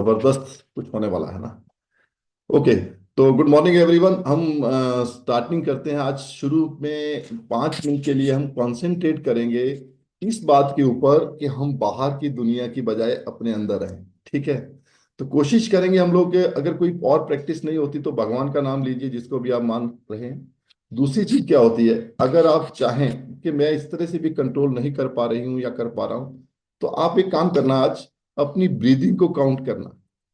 जबरदस्त कुछ होने वाला है ना। ओके। तो गुड मॉर्निंग एवरीवन। हम स्टार्टिंग करते हैं। आज शुरू में 5 मिनट के लिए हम कंसंट्रेट करेंगे इस बात के ऊपर कि हम बाहर की दुनिया की बजाय अपने अंदर रहें। ठीक है। तो कोशिश करेंगे हम लोग कि अगर कोई और प्रैक्टिस नहीं होती तो भगवान का नाम लीजिए, जिसको भी आप मान रहे हैं। दूसरी चीज क्या होती है, अगर आप चाहें कि मैं इस तरह से भी कंट्रोल नहीं कर पा रही हूँ या कर पा रहा हूँ, तो आप एक काम करना, आज अपनी ब्रीदिंग को काउंट करना।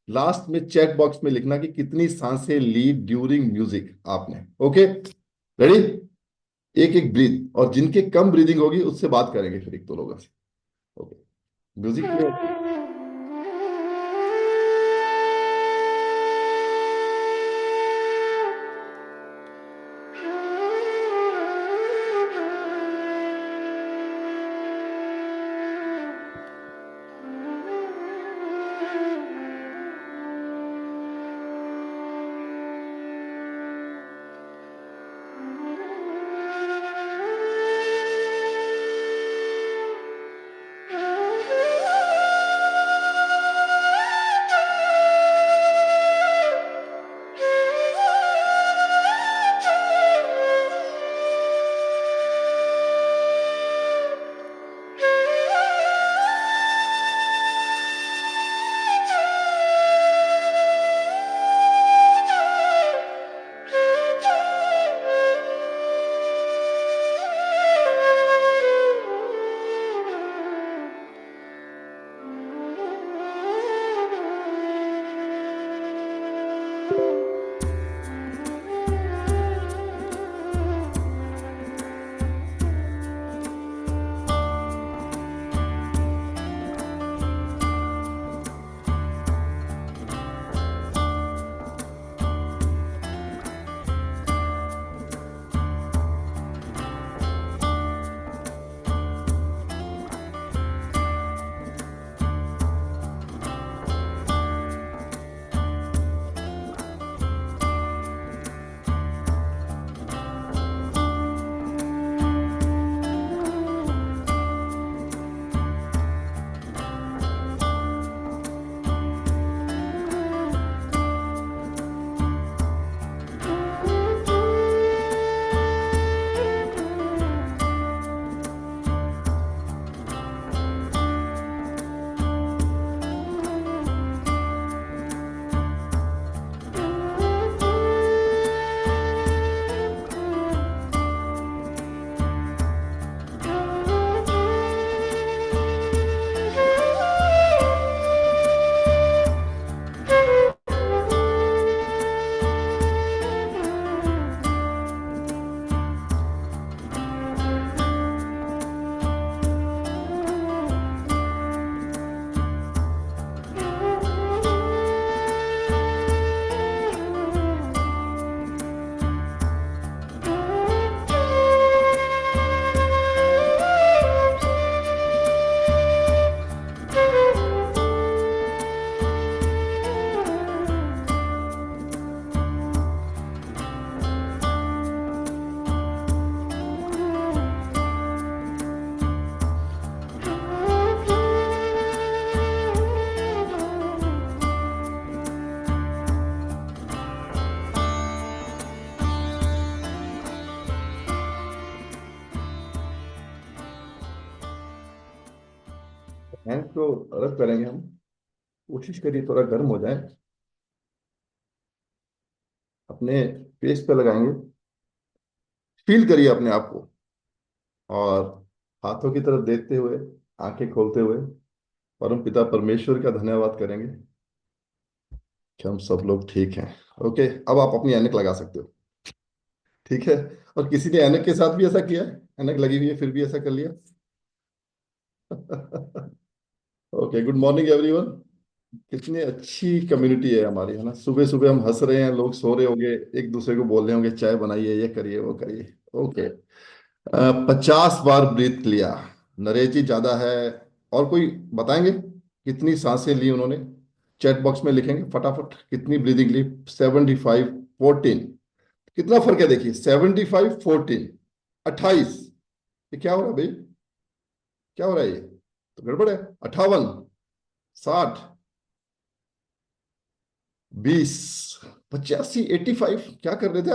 लास्ट में चैट बॉक्स में लिखना कि कितनी सांसें ली ड्यूरिंग म्यूजिक आपने। Okay, ready? एक एक ब्रीथ, और जिनके कम ब्रीदिंग होगी उससे बात करेंगे फिर एक दो लोगों से। ओके, म्यूजिक में। हैंड को रब करेंगे हम। कोशिश करिए थोड़ा गर्म हो जाए। अपने फेस पे लगाएंगे। फील करिए अपने आप को, और हाथों की तरफ देखते हुए, आंखें खोलते हुए परम पिता परमेश्वर का धन्यवाद करेंगे कि हम सब लोग ठीक हैं। ओके, अब आप अपनी ऐनक लगा सकते हो। ठीक है। और किसी ने ऐनक के साथ भी ऐसा किया है? ऐनक लगी हुई है फिर भी ऐसा कर लिया? Okay, good morning everyone. कितनी अच्छी कम्युनिटी है हमारी, है ना। सुबह सुबह हम हंस रहे हैं, लोग सो रहे होंगे, एक दूसरे को बोल रहे होंगे चाय बनाइए, ये करिए वो करिए। ओके। 50 बार ब्रीथ लिया। नरेश जी ज्यादा है। और कोई बताएंगे कितनी सांसें ली उन्होंने? चैट बॉक्स में लिखेंगे फटाफट कितनी ब्रीदिंग ली। 75-14। कितना फर्क है देखिए, 75-14, 28। ये क्या हो रहा है भाई? क्या हो रहा है ये? तो गड़बड़ है। 58, 60, 20, 85, 85 क्या कर रहे थे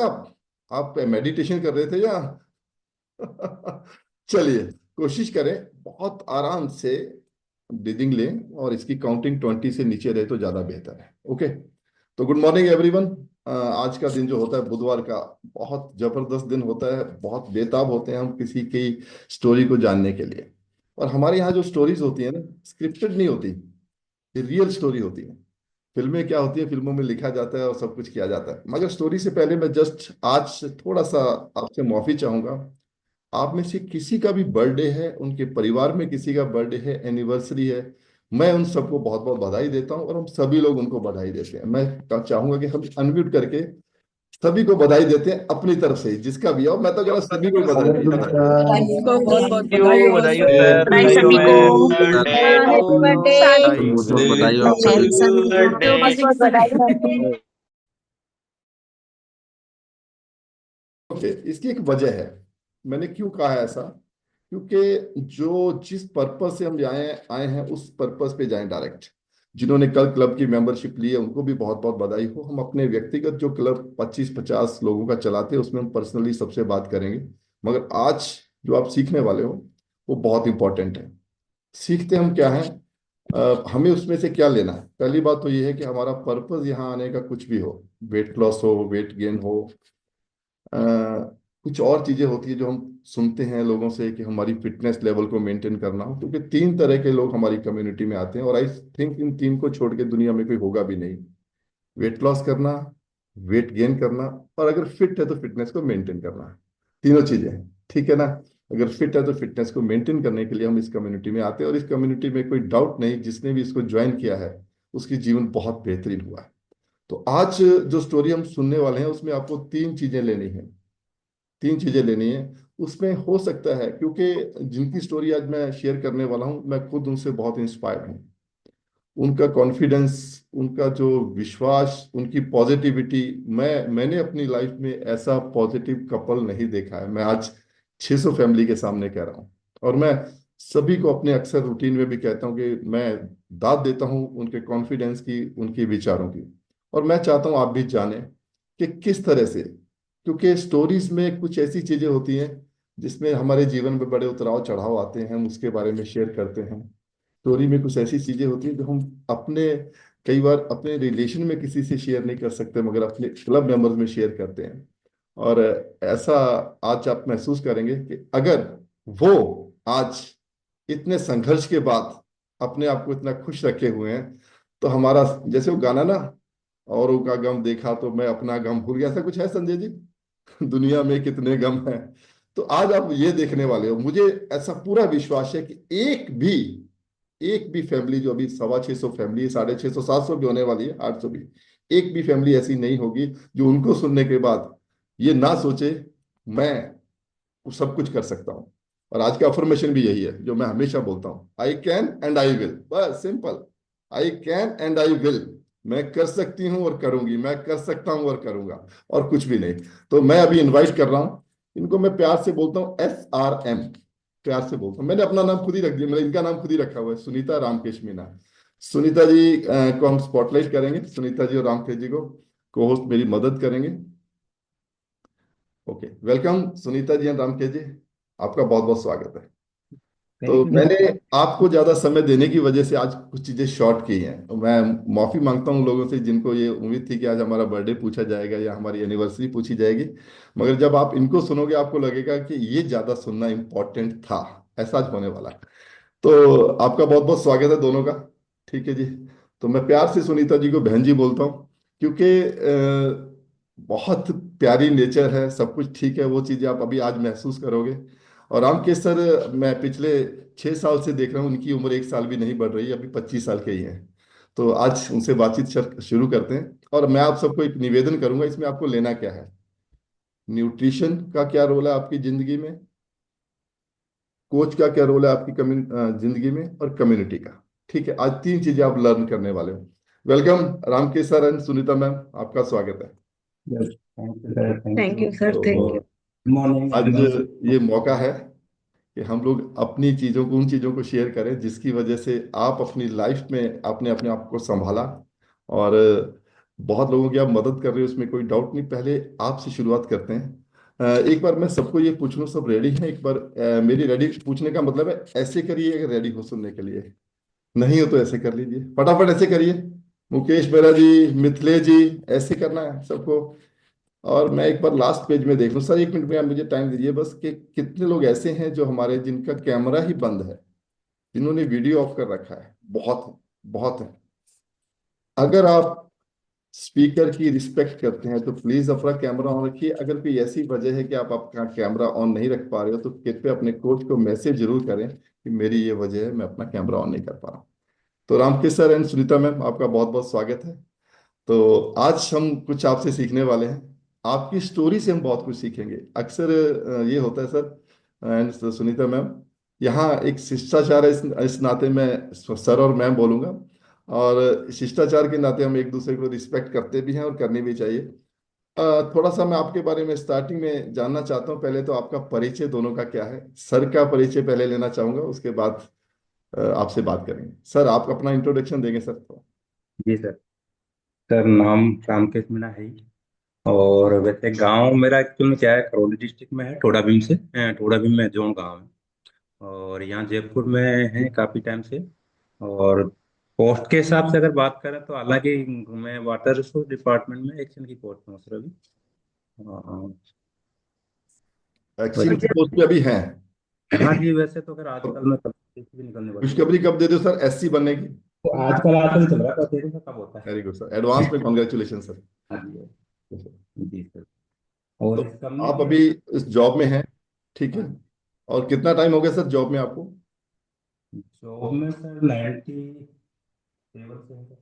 आप मेडिटेशन कर रहे थे या? चलिए, कोशिश करें बहुत आराम से ब्रीदिंग लें, और इसकी काउंटिंग 20 से नीचे रहे तो ज्यादा बेहतर है। ओके, तो गुड मॉर्निंग एवरीवन। आज का दिन जो होता है बुधवार का, बहुत जबरदस्त दिन होता है। बहुत बेताब होते हैं हम किसी की स्टोरी को जानने के लिए। और हमारे यहाँ जो स्टोरीज होती है ना, स्क्रिप्टेड नहीं होती, ये रियल स्टोरी होती है। फिल्में क्या होती है, फिल्मों में लिखा जाता है और सब कुछ किया जाता है, मगर स्टोरी से पहले मैं जस्ट आज थोड़ा सा आपसे माफी चाहूंगा। आप में से किसी का भी बर्थडे है, उनके परिवार में किसी का बर्थडे है, एनिवर्सरी है, मैं उन सबको बहुत बहुत बधाई देता हूं, और हम सभी लोग उनको बधाई देते हैं। मैं चाहूंगा कि हम अनम्यूट करके सभी को बधाई देते हैं अपनी तरफ से, जिसका भी हो। मैं तो जरा सभी को बधाई देता हूं। बहुत बहुत थैंक यू, बधाई हो सर, बधाई बधाई हो सभी को। Ma'am, sir birthday to happy you, birthday. बहुत बहुत बधाई हो आप सभी को। नेल्सन को बर्थडे। बहुत बहुत बधाई। ओके, इसकी एक वजह है, मैंने क्यों कहा है ऐसा। क्योंकि जो जिस पर्पस से हम आए आए हैं उस पर्पस पे जाएं डायरेक्ट। जिन्होंने कल क्लब की मेंबरशिप ली है उनको भी बहुत बहुत बधाई हो। हम अपने व्यक्तिगत जो क्लब 25-50 लोगों का चलाते हैं उसमें हम पर्सनली सबसे बात करेंगे, मगर आज जो आप सीखने वाले हो वो बहुत इंपॉर्टेंट है। सीखते हम क्या है, हमें उसमें से क्या लेना है। पहली बात तो ये है कि हमारा पर्पस यहाँ आने का कुछ भी हो, वेट लॉस हो, वेट गेन हो, अ, कुछ और चीजें होती है जो हम सुनते हैं लोगों से कि हमारी फिटनेस लेवल को मेंटेन करना हो, क्योंकि 3 तरह के लोग हमारी कम्युनिटी में आते हैं, और आई थिंक इन 3 को छोड़ के दुनिया में कोई होगा भी नहीं। वेट लॉस करना, वेट गेन करना, और अगर फिट है तो फिटनेस को मेंटेन करना। तीनों चीजें हैं, ठीक है ना। अगर फिट है तो फिटनेस को मेंटेन करने के लिए हम इस कम्युनिटी में आते हैं, और इस कम्युनिटी में कोई डाउट नहीं, जिसने भी इसको ज्वाइन किया है उसकी जीवन बहुत बेहतरीन हुआ है। तो आज जो स्टोरी हम सुनने वाले हैं उसमें आपको 3 चीजें लेनी है। 3 चीजें लेनी है। उसमें हो सकता है, क्योंकि जिनकी स्टोरी आज मैं शेयर करने वाला हूं मैं खुद उनसे बहुत इंस्पायर्ड हूं। उनका कॉन्फिडेंस, उनका जो विश्वास, उनकी पॉजिटिविटी, मैंने अपनी लाइफ में ऐसा पॉजिटिव कपल नहीं देखा है। मैं आज 600 फैमिली के सामने कह रहा हूँ, और मैं सभी को अपने अक्सर रूटीन में भी कहता हूँ कि मैं दाद देता हूँ उनके कॉन्फिडेंस की, उनके विचारों की। और मैं चाहता हूँ आप भी जानें कि किस तरह से, क्योंकि स्टोरीज में कुछ ऐसी चीजें होती हैं जिसमें हमारे जीवन में बड़े उतराव चढ़ाव आते हैं, हम उसके बारे में शेयर करते हैं। स्टोरी में कुछ ऐसी चीजें होती हैं जो हम अपने, कई बार अपने रिलेशन में किसी से शेयर नहीं कर सकते, मगर अपने क्लब मेंबर्स में शेयर करते हैं। और ऐसा आज आप महसूस करेंगे कि अगर वो आज इतने संघर्ष के बाद अपने आप को इतना खुश रखे हुए हैं, तो हमारा, जैसे वो गाना ना, औरों का गम देखा तो मैं अपना गम भूल गया, ऐसा कुछ है संजय जी। दुनिया में कितने गम हैं। तो आज आप ये देखने वाले हो, मुझे ऐसा पूरा विश्वास है कि एक भी फैमिली, जो अभी 650 फैमिली, 650, 700 भी होने वाली है, 800 भी, एक भी फैमिली ऐसी नहीं होगी जो उनको सुनने के बाद ये ना सोचे मैं सब कुछ कर सकता हूँ। और आज का अफर्मेशन भी यही है जो मैं हमेशा बोलता हूँ, I can and I will, बस simple. I can and I will, मैं कर सकती हूँ और करूंगी, मैं कर सकता हूँ और करूंगा, और कुछ भी नहीं। तो मैं अभी इनवाइट कर रहा हूँ, इनको मैं प्यार से बोलता हूँ SRM, प्यार से बोलता हूँ। मैंने अपना नाम खुद ही रख दिया, मेरा इनका नाम खुद ही रखा हुआ है, सुनीता रामकेश मीना। सुनीता जी को हम स्पॉटलाइट करेंगे, सुनीता जी और रामकेश जी को होस्ट मेरी मदद करेंगे। Okay, welcome Sunita ji and Ramkesh ji, आपका बहुत बहुत स्वागत है। तो थैंक यू मैंने सर। आपको ज्यादा समय देने की वजह से आज कुछ चीजें शॉर्ट की हैं, तो मैं माफी मांगता हूँ लोगों से जिनको ये उम्मीद थी कि आज हमारा बर्थडे पूछा जाएगा या हमारी एनिवर्सरी पूछी जाएगी। मगर जब आप इनको सुनोगे आपको लगेगा कि ये ज्यादा सुनना इम्पोर्टेंट था, ऐसा आज होने वाला है। तो आपका बहुत बहुत स्वागत है दोनों का। ठीक है जी। तो मैं प्यार से सुनीता जी को बहन जी बोलता हूँ, क्योंकि बहुत प्यारी नेचर है, सब कुछ ठीक है, वो चीज़ें आप अभी आज महसूस करोगे। और रामकेश सर, मैं पिछले 6 साल से देख रहा हूँ, उनकी उम्र 1 साल भी नहीं बढ़ रही, अभी 25 साल के ही हैं। तो आज उनसे बातचीत शुरू करते हैं, और मैं आप सबको एक निवेदन करूंगा, इसमें आपको लेना क्या है। न्यूट्रिशन का क्या रोल है आपकी जिंदगी में, कोच का क्या रोल है आपकी जिंदगी में, और कम्युनिटी का। ठीक है, आज 3 चीजें आप लर्न करने वाले हो। Welcome Ramkesh sir and Sunita ma'am, आपका स्वागत है। Yes, thank you sir, thank thank you. You sir, thank तो यू। मॉर्निंग आज एवरीवन। ये मौका है कि हम लोग अपनी चीजों को, उन चीजों को शेयर करें जिसकी वजह से आप अपनी लाइफ में आपने अपने आप को संभाला, और बहुत लोगों की आप मदद कर रहे हो, उसमें कोई डाउट नहीं। पहले आपसे शुरुआत करते हैं। एक बार मैं सबको ये पूछ लूँ, सब रेडी हैं? एक बार मेरी रेडी पूछने का मतलब है ऐसे करिए अगर रेडी हो सुनने के लिए, नहीं हो तो ऐसे कर लीजिए, फटाफट ऐसे करिए। मुकेश बेरा जी, मिथिलेश जी, ऐसे करना है सबको। और मैं एक बार लास्ट पेज में देख लूँ। सर 1 मिनट में आप मुझे टाइम दीजिए बस, कि कितने लोग ऐसे हैं जो हमारे जिनका कैमरा ही बंद है, जिन्होंने वीडियो ऑफ कर रखा है? बहुत है, बहुत है। अगर आप स्पीकर की रिस्पेक्ट करते हैं तो प्लीज अपना कैमरा ऑन रखिए। अगर कोई ऐसी वजह है कि आप आपका कैमरा ऑन नहीं रख पा रहे हो तो कृपया अपने कोच को मैसेज जरूर करें कि मेरी ये वजह है, मैं अपना कैमरा ऑन नहीं कर पा रहा हूँ। तो Ramakrishna sir and Sunita ma'am, आपका बहुत बहुत स्वागत है। तो आज हम कुछ आपसे सीखने वाले हैं। आपकी स्टोरी से हम बहुत कुछ सीखेंगे। अक्सर ये होता है सर एंड सुनीता मैम, यहाँ एक शिष्टाचार है, इस नाते मैं सर और मैम बोलूंगा। और शिष्टाचार के नाते हम एक दूसरे को रिस्पेक्ट करते भी हैं और करनी भी चाहिए। थोड़ा सा मैं आपके बारे में स्टार्टिंग में जानना चाहता हूँ। पहले तो आपका परिचय दोनों का क्या है? सर का परिचय पहले लेना चाहूंगा, उसके बाद आपसे बात करेंगे। सर आप अपना इंट्रोडक्शन देंगे सर तो? जी सर। सर नाम रामकेश मीणा है ही। और वैसे गांव मेरा एक्चुअल में क्या है, करौली डिस्ट्रिक्ट में है, टोडा भीम से। टोडा भीम में जोन गांव है। और यहाँ जयपुर में है काफ़ी टाइम से। और पोस्ट के हिसाब से अगर बात करें तो हालांकि मैं वाटर रिसोर्स डिपार्टमेंट में एक्शन की पोस्ट में हूँ सर अभी। हाँ। एक्शन की वैसे पोस्ट पे अभी हैं? हाँ जी, वैसे तो अगर आजकल में कभी भी निकलने वाली है। खुशखबरी कब दे दो सर एससी बनने की? तो आजकल आजकल चल रहा है, तो देखो कब होता है। वेरी गुड सर, एडवांस में कॉन्ग्रेचुलेशन सर। हाँ जी। जी सर। और तो इस कंपनी आप के अभी इस जॉब में हैं, ठीक है? हाँ, और कितना टाइम हो गया सर जॉब में आपको? जॉब में सर 97 से है सर।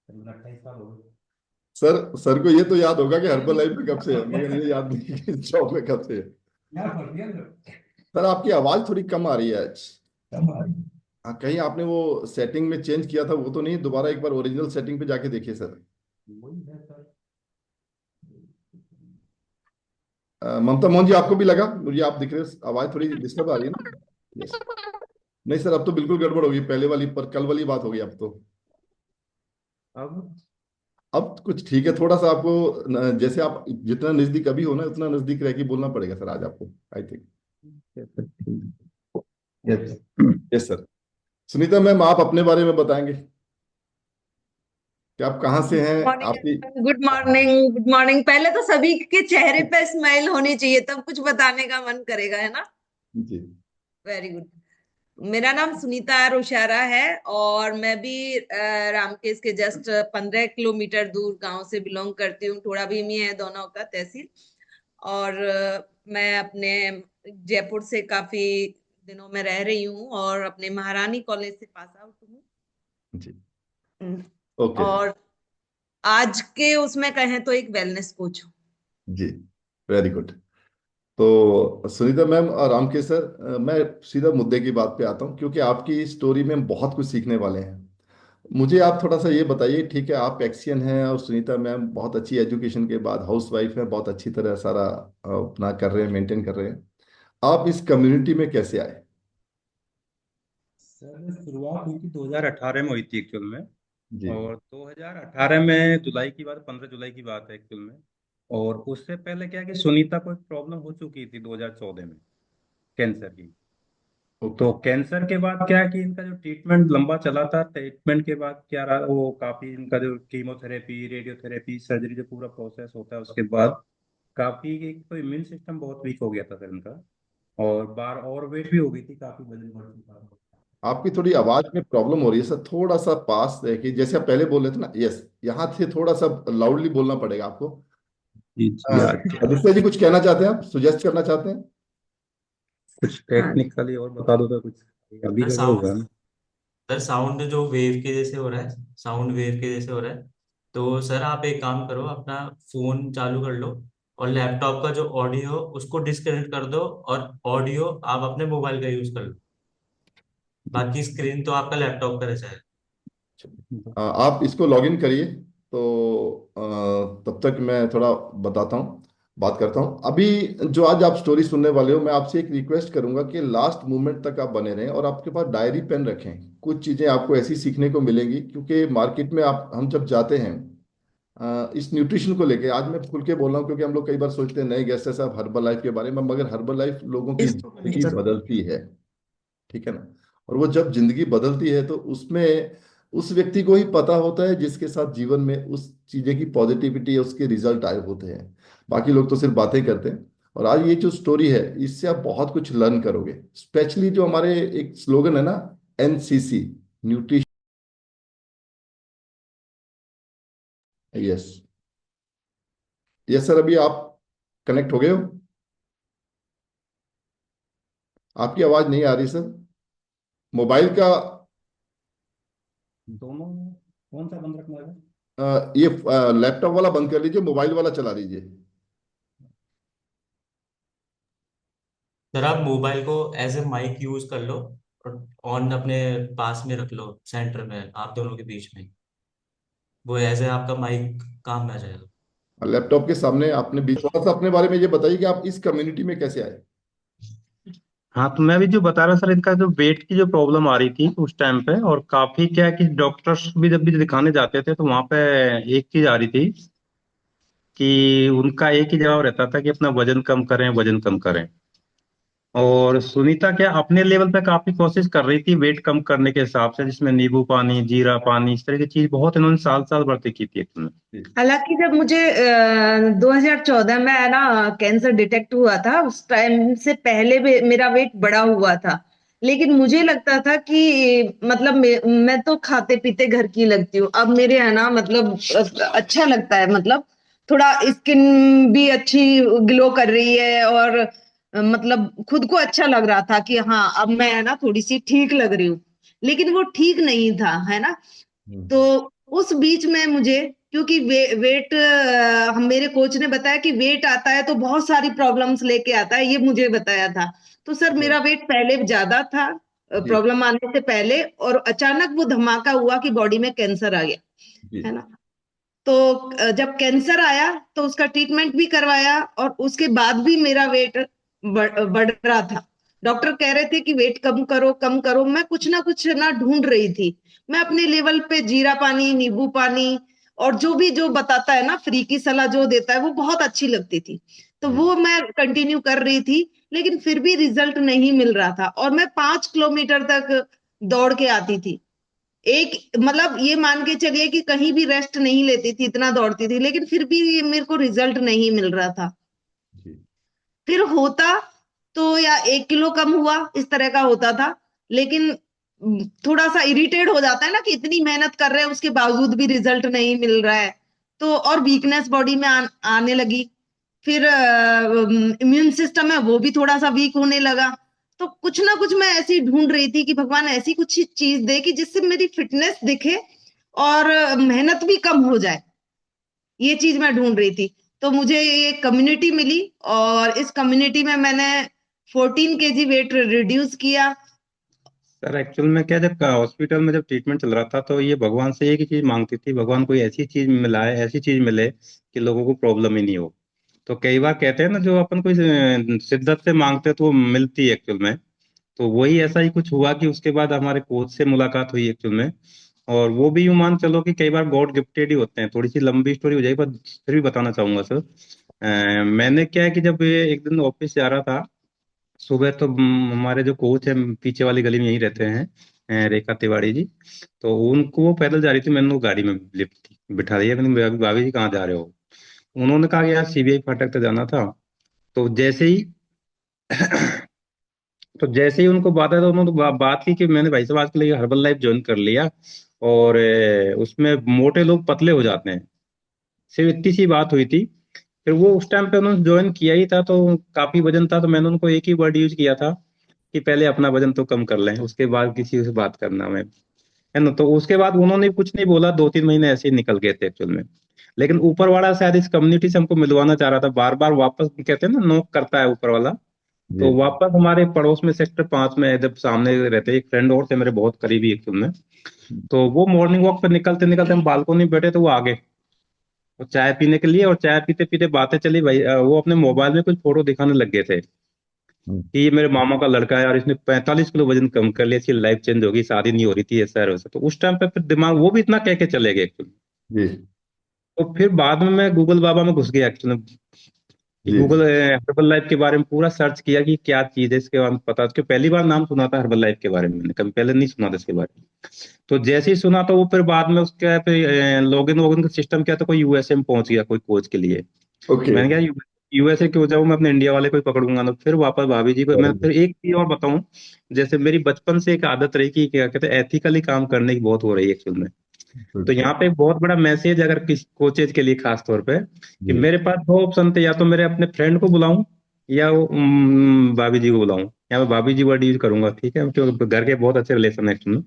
तकरीबन 28 साल हो गए। सर सर को ये तो याद होगा कि हर्बल लाइफ में कब से है, मगर ये याद नहीं कि जॉब में कब से है। यार पढ़ दिया सर। सर आपकी आवाज थोड़ी कम आ रही है आज। कब आ रही हाँ, कहीं आपने वो सेटिंग में चेंज किया था वो तो नहीं? दोबारा एक बार ओरिजिनल सेटिंग पे जाके देखिए सर। है? वही है सर। ममता मोहन जी, आपको भी लगा? मुझे आप दिख रहे हो, आवाज थोड़ी डिस्टर्ब आ रही है ना? यस। नहीं सर, अब तो बिल्कुल गड़बड़ होगी, पहले वाली पर कल वाली बात होगी अब तो। अब अब कुछ ठीक है, थोड़ा सा आपको जैसे आप जितना नजदीक अभी हो ना उतना नजदीक रह के बोलना पड़ेगा सर आज आपको, I think. yes, sir, yes, yes sir. Sunita ma'am, आप अपने बारे में बताएंगे कि आप कहाँ से हैं? आपकी morning, good morning, good morning. पहले तो सभी के चेहरे पे स्माइल होनी चाहिए, तब कुछ बताने का मन करेगा, है ना? जी वेरी गुड। मेरा नाम सुनीता रोशारा है और मैं भी रामकेश के जस्ट 15 किलोमीटर दूर गांव से बिलोंग करती हूँ। थोड़ा भी में है दोनों का तहसील। और मैं अपने जयपुर से काफी दिनों में रह रही हूँ और अपने महारानी कॉलेज से पास आउट हूँ। जी। हम्म, ओके। और आज के उसमें कहें तो एक वेलनेस कोच हूँ। जी, वेरी गुड। तो सुनीता मैम और रामकेश सर, मैं सीधा मुद्दे की बात पे आता हूँ क्योंकि आपकी स्टोरी में हम बहुत कुछ सीखने वाले हैं। मुझे आप थोड़ा सा ये बताइए, ठीक है आप एक्सियन हैं और सुनीता मैम बहुत अच्छी एजुकेशन के बाद हाउस वाइफ है, बहुत अच्छी तरह सारा अपना कर रहे हैं, मेंटेन कर रहे हैं। आप इस कम्युनिटी में कैसे आए? सर शुरुआत हुई थी 2018 में हुई थी एक्चुअल में। जी। और 2018 में जुलाई की बात, 15 जुलाई की बात है एक्चुअल में। और उससे पहले क्या है कि सुनीता को एक प्रॉब्लम हो चुकी थी 2014 में, कैंसर की। ओके। तो कैंसर के बाद क्या है कि इनका जो ट्रीटमेंट लंबा चला था, ट्रीटमेंट के बाद क्या रहा, वो काफी इनका जो कीमोथेरेपी, रेडियोथेरेपी, सर्जरी, जो पूरा प्रोसेस होता है उसके बाद काफी एक तो इम्यून सिस्टम बहुत वीक हो गया था सर इनका। और बार और वेट भी हो गई थी, काफी वजन बढ़ चुका था। आपकी थोड़ी आवाज में प्रॉब्लम हो रही है सर, थोड़ा सा पास रह के, जैसे आप पहले बोल रहे थे ना, यस, यहाँ से थोड़ा सा लाउडली बोलना पड़ेगा आपको। जी अ, जी, अच्छा। आदित्य जी कुछ कहना चाहते हैं? आप सुजेस्ट करना चाहते हैं? कुछ हाँ, टेक्निकली और बता दो तो कुछ अभी सर गड़बड़ साउंड होगा ना। सर साउंड जो वेव के जैसे हो रहा है, साउंड वेव के जैसे हो रहा है। तो सर आप एक काम करो, अपना फोन चालू कर लो और लैपटॉप का जो ऑडियो उसको डिस्कनेक्ट कर दो, और ऑडियो आप अपने मोबाइल का यूज कर लो। जी। बाकी स्क्रीन तो आपका लैपटॉप का रहता है। आप इसको लॉग इन करिए। तो तब तक मैं थोड़ा बताता हूँ। बात करता हूँ अभी। जो आज आप स्टोरी सुनने वाले हो, मैं आपसे एक रिक्वेस्ट करूंगा कि लास्ट मोमेंट तक आप बने रहें और आपके पास डायरी पेन रखें। कुछ चीज़ें आपको ऐसी सीखने को मिलेंगी, क्योंकि मार्केट में आप हम जब जाते हैं इस न्यूट्रिशन को लेके, आज मैं खुल के बोल रहा हूँ क्योंकि हम लोग कई बार सोचते हैं नए गेस्ट है साहब हर्बल लाइफ के बारे में, मगर हर्बल लाइफ लोगों की जिंदगी बदलती है, ठीक है ना। और वो जब जिंदगी बदलती है तो उसमें उस व्यक्ति को ही पता होता है जिसके साथ जीवन में उस चीजें की पॉजिटिविटी, उसके रिजल्ट आए होते हैं। बाकी लोग तो सिर्फ बातें करते हैं। और आज ये जो स्टोरी है, इससे आप बहुत कुछ लर्न करोगे। स्पेशली जो हमारे एक स्लोगन है ना, NCC, nutrition. Yes, yes sir, अभी आप कनेक्ट हो गए हो? आपकी आवाज नहीं आ रही सर, मोबाइल का। दोनों कौन सा बंद रखना है? ये लैपटॉप वाला बंद कर लीजिए, मोबाइल वाला चला लीजिए। सर आप मोबाइल को एज ए माइक यूज कर लो और ऑन अपने पास में रख लो, सेंटर में आप दोनों के बीच में, वो एज ए आपका माइक काम में आ जाएगा। लैपटॉप के सामने आपने भी थोड़ा सा अपने बारे में ये बताइए कि आप इस कम्युनिटी में कैसे आए। हाँ, तो मैं भी जो बता रहा सर, इनका जो वेट की जो प्रॉब्लम आ रही थी उस टाइम पे, और काफी क्या है कि डॉक्टर्स भी जब भी दिखाने जाते थे तो वहां पे एक चीज आ रही थी कि उनका एक ही जवाब रहता था कि अपना वजन कम करें, वजन कम करें। और सुनीता क्या अपने लेवल पे काफी कोशिश कर रही थी वेट कम करने के हिसाब से, जिसमें नींबू पानी, जीरा पानी, इस तरह की चीज बहुत इन्होंने साल साल भर्ती की थी एक्चुअली। हालांकि जब मुझे 2014 में है ना कैंसर डिटेक्ट हुआ था, उस टाइम से पहले भी मेरा वेट बढ़ा हुआ था। लेकिन मुझे लगता था कि मतलब मैं तो खाते पीते घर की लगती हूँ। अब मेरे है ना मतलब अच्छा लगता है, मतलब थोड़ा स्किन भी अच्छी ग्लो कर रही है, और मतलब खुद को अच्छा लग रहा था कि हाँ अब मैं है ना थोड़ी सी ठीक लग रही हूँ। लेकिन वो ठीक नहीं था, है ना। तो हम्म। उस बीच में मुझे, क्योंकि वेट मेरे कोच ने बताया कि वेट आता है तो बहुत सारी प्रॉब्लम्स लेके आता है, ये मुझे बताया था। तो सर मेरा वेट पहले ज्यादा था, जी प्रॉब्लम आने से पहले, और अचानक वो धमाका हुआ कि बॉडी में कैंसर आ गया, जी है ना। तो जब कैंसर आया तो उसका ट्रीटमेंट भी करवाया, और उसके बाद भी मेरा वेट बढ़ रहा था। डॉक्टर कह रहे थे कि वेट कम करो कम करो, मैं कुछ ना कुछ ना ढूंढ रही थी। मैं अपने लेवल पे जीरा पानी, नींबू पानी, और जो भी जो बताता है ना, फ्री की सलाह जो देता है, वो बहुत अच्छी लगती थी। तो जी। वो मैं कंटिन्यू कर रही थी, लेकिन फिर भी रिजल्ट नहीं मिल रहा था। और मैं 5 किलोमीटर तक दौड़ के आती थी, एक मतलब ये मान के चलिए कि कहीं भी रेस्ट नहीं लेती थी, इतना दौड़ती थी, लेकिन फिर भी मेरे को रिजल्ट नहीं मिल रहा था। जी। फिर होता तो या 1 किलो कम हुआ, इस तरह का होता था। लेकिन थोड़ा सा इरिटेट हो जाता है ना कि इतनी मेहनत कर रहे हैं उसके बावजूद भी रिजल्ट नहीं मिल रहा है। तो और वीकनेस बॉडी में आने लगी। फिर इम्यून सिस्टम है वो भी थोड़ा सा वीक होने लगा। तो कुछ ना कुछ मैं ऐसी ढूंढ रही थी कि भगवान ऐसी कुछ चीज दे कि जिससे मेरी फिटनेस दिखे और मेहनत भी कम हो जाए। ये चीज मैं ढूंढ रही थी। तो मुझे ये कम्युनिटी मिली, और इस कम्युनिटी में मैंने 14 kg वेट रिड्यूस किया। सर एक्चुअल में क्या, जब हॉस्पिटल में जब ट्रीटमेंट चल रहा था तो ये भगवान से एक ही चीज मांगती थी, भगवान कोई ऐसी चीज मिलाए, ऐसी चीज मिले कि लोगों को प्रॉब्लम ही नहीं हो। तो कई बार कहते हैं ना, जो अपन कोई शिद्दत से मांगते हैं तो वो मिलती है एक्चुअल में। तो वही ऐसा ही कुछ हुआ कि उसके बाद हमारे कोच से मुलाकात हुई एक्चुअल में। और वो भी यूं मान चलो कि कई बार गॉड गिफ्टेड ही होते हैं। थोड़ी सी लंबी स्टोरी हो जाएगी पर फिर भी बताना चाहूंगा सर। मैंने क्या है कि जब ये एक दिन ऑफिस जा रहा था सुबह, तो हमारे जो कोच है पीछे वाली गली में यही रहते हैं, रेखा तिवारी जी। तो उनको वो पैदल जा रही थी, मैंने उनको गाड़ी में लिफ्ट बिठा दिया। मैंने भाभी जी कहाँ जा रहे हो? उन्होंने कहा कि यार सीबीआई फाटक तक जाना था। तो जैसे ही तो जैसे ही उनको बात है तो उन्होंने बात की कि मैंने भाई साहब आज के लिए हर्बल लाइफ ज्वाइन कर लिया, और उसमें मोटे लोग पतले हो जाते हैं। सिर्फ इतनी सी बात हुई थी। फिर वो उस टाइम पे उन्होंने ज्वाइन किया ही था तो काफी वजन था, तो मैंने उनको एक ही वर्ड यूज किया था कि पहले अपना वजन तो कम कर लें, उसके बाद किसी से बात करना मैं, है ना। तो उसके बाद उन्होंने कुछ नहीं बोला, 2-3 महीने ऐसे ही निकल गए थे एक्चुअल में। लेकिन ऊपर वाला शायद इस कम्युनिटी से हमको मिलवाना चाह रहा था, बार बार वापस, कहते हैं ना नोक करता है ऊपर वाला। जी। तो वापस हमारे पड़ोस में सेक्टर 5 में जब सामने रहते एक फ्रेंड और थे मेरे बहुत करीबी एक्चुअल में। तो वो मॉर्निंग वॉक पे निकलते निकलते हम बालकोनी में बैठे तो वो आगे वो चाय पीने के लिए, और चाय पीते पीते बातें चली भाई, वो अपने मोबाइल में कुछ फोटो दिखाने लग गए थे हम्म, कि ये मेरे मामा का लड़का है और इसने 45 किलो वजन कम कर लिया, इसकी लाइफ चेंज होगी, शादी नहीं हो रही थी, ऐसा है वैसा। तो उस टाइम पे फिर दिमाग वो भी इतना कह के चले गए actually। जी तो फिर बाद में मैं गूगल बाबा में घुस गया एक्चुअली, कि जी गूगल हर्बल लाइफ के बारे में पूरा सर्च किया कि क्या चीज है, इसके बारे में पता, उसके पहली बार नाम सुना था हर्बल लाइफ के बारे में, मैंने कभी पहले नहीं सुना था इसके बारे में। तो जैसे ही सुना तो वो फिर बाद में उसका फिर लॉगिन वोगिन का सिस्टम किया तो कोई यूएसए में पहुंच गया कोई कोच के लिए। ओके। मैंने कहा यूएसए क्यों जाऊँ, मैं अपने इंडिया वाले को ही पकड़ूंगा। तो फिर वापस भाभी जी को मैं फिर एक चीज और बताऊं, जैसे मेरी बचपन से एक आदत रही कि क्या कहते हैं, एथिकली काम करने की बहुत हो रही है एक्चुअल में। तो बिल्कुल। यहाँ पे एक बहुत बड़ा मैसेज अगर किसी कोचेज के लिए खास तौर पे, कि जी मेरे पास दो ऑप्शन थे, या तो मेरे अपने फ्रेंड को बुलाऊं या वो भाभी जी को बुलाऊं। या मैं भाभी जी वर्ड यूज करूंगा, ठीक है, क्योंकि घर के बहुत अच्छे रिलेशन है एक्चुअली।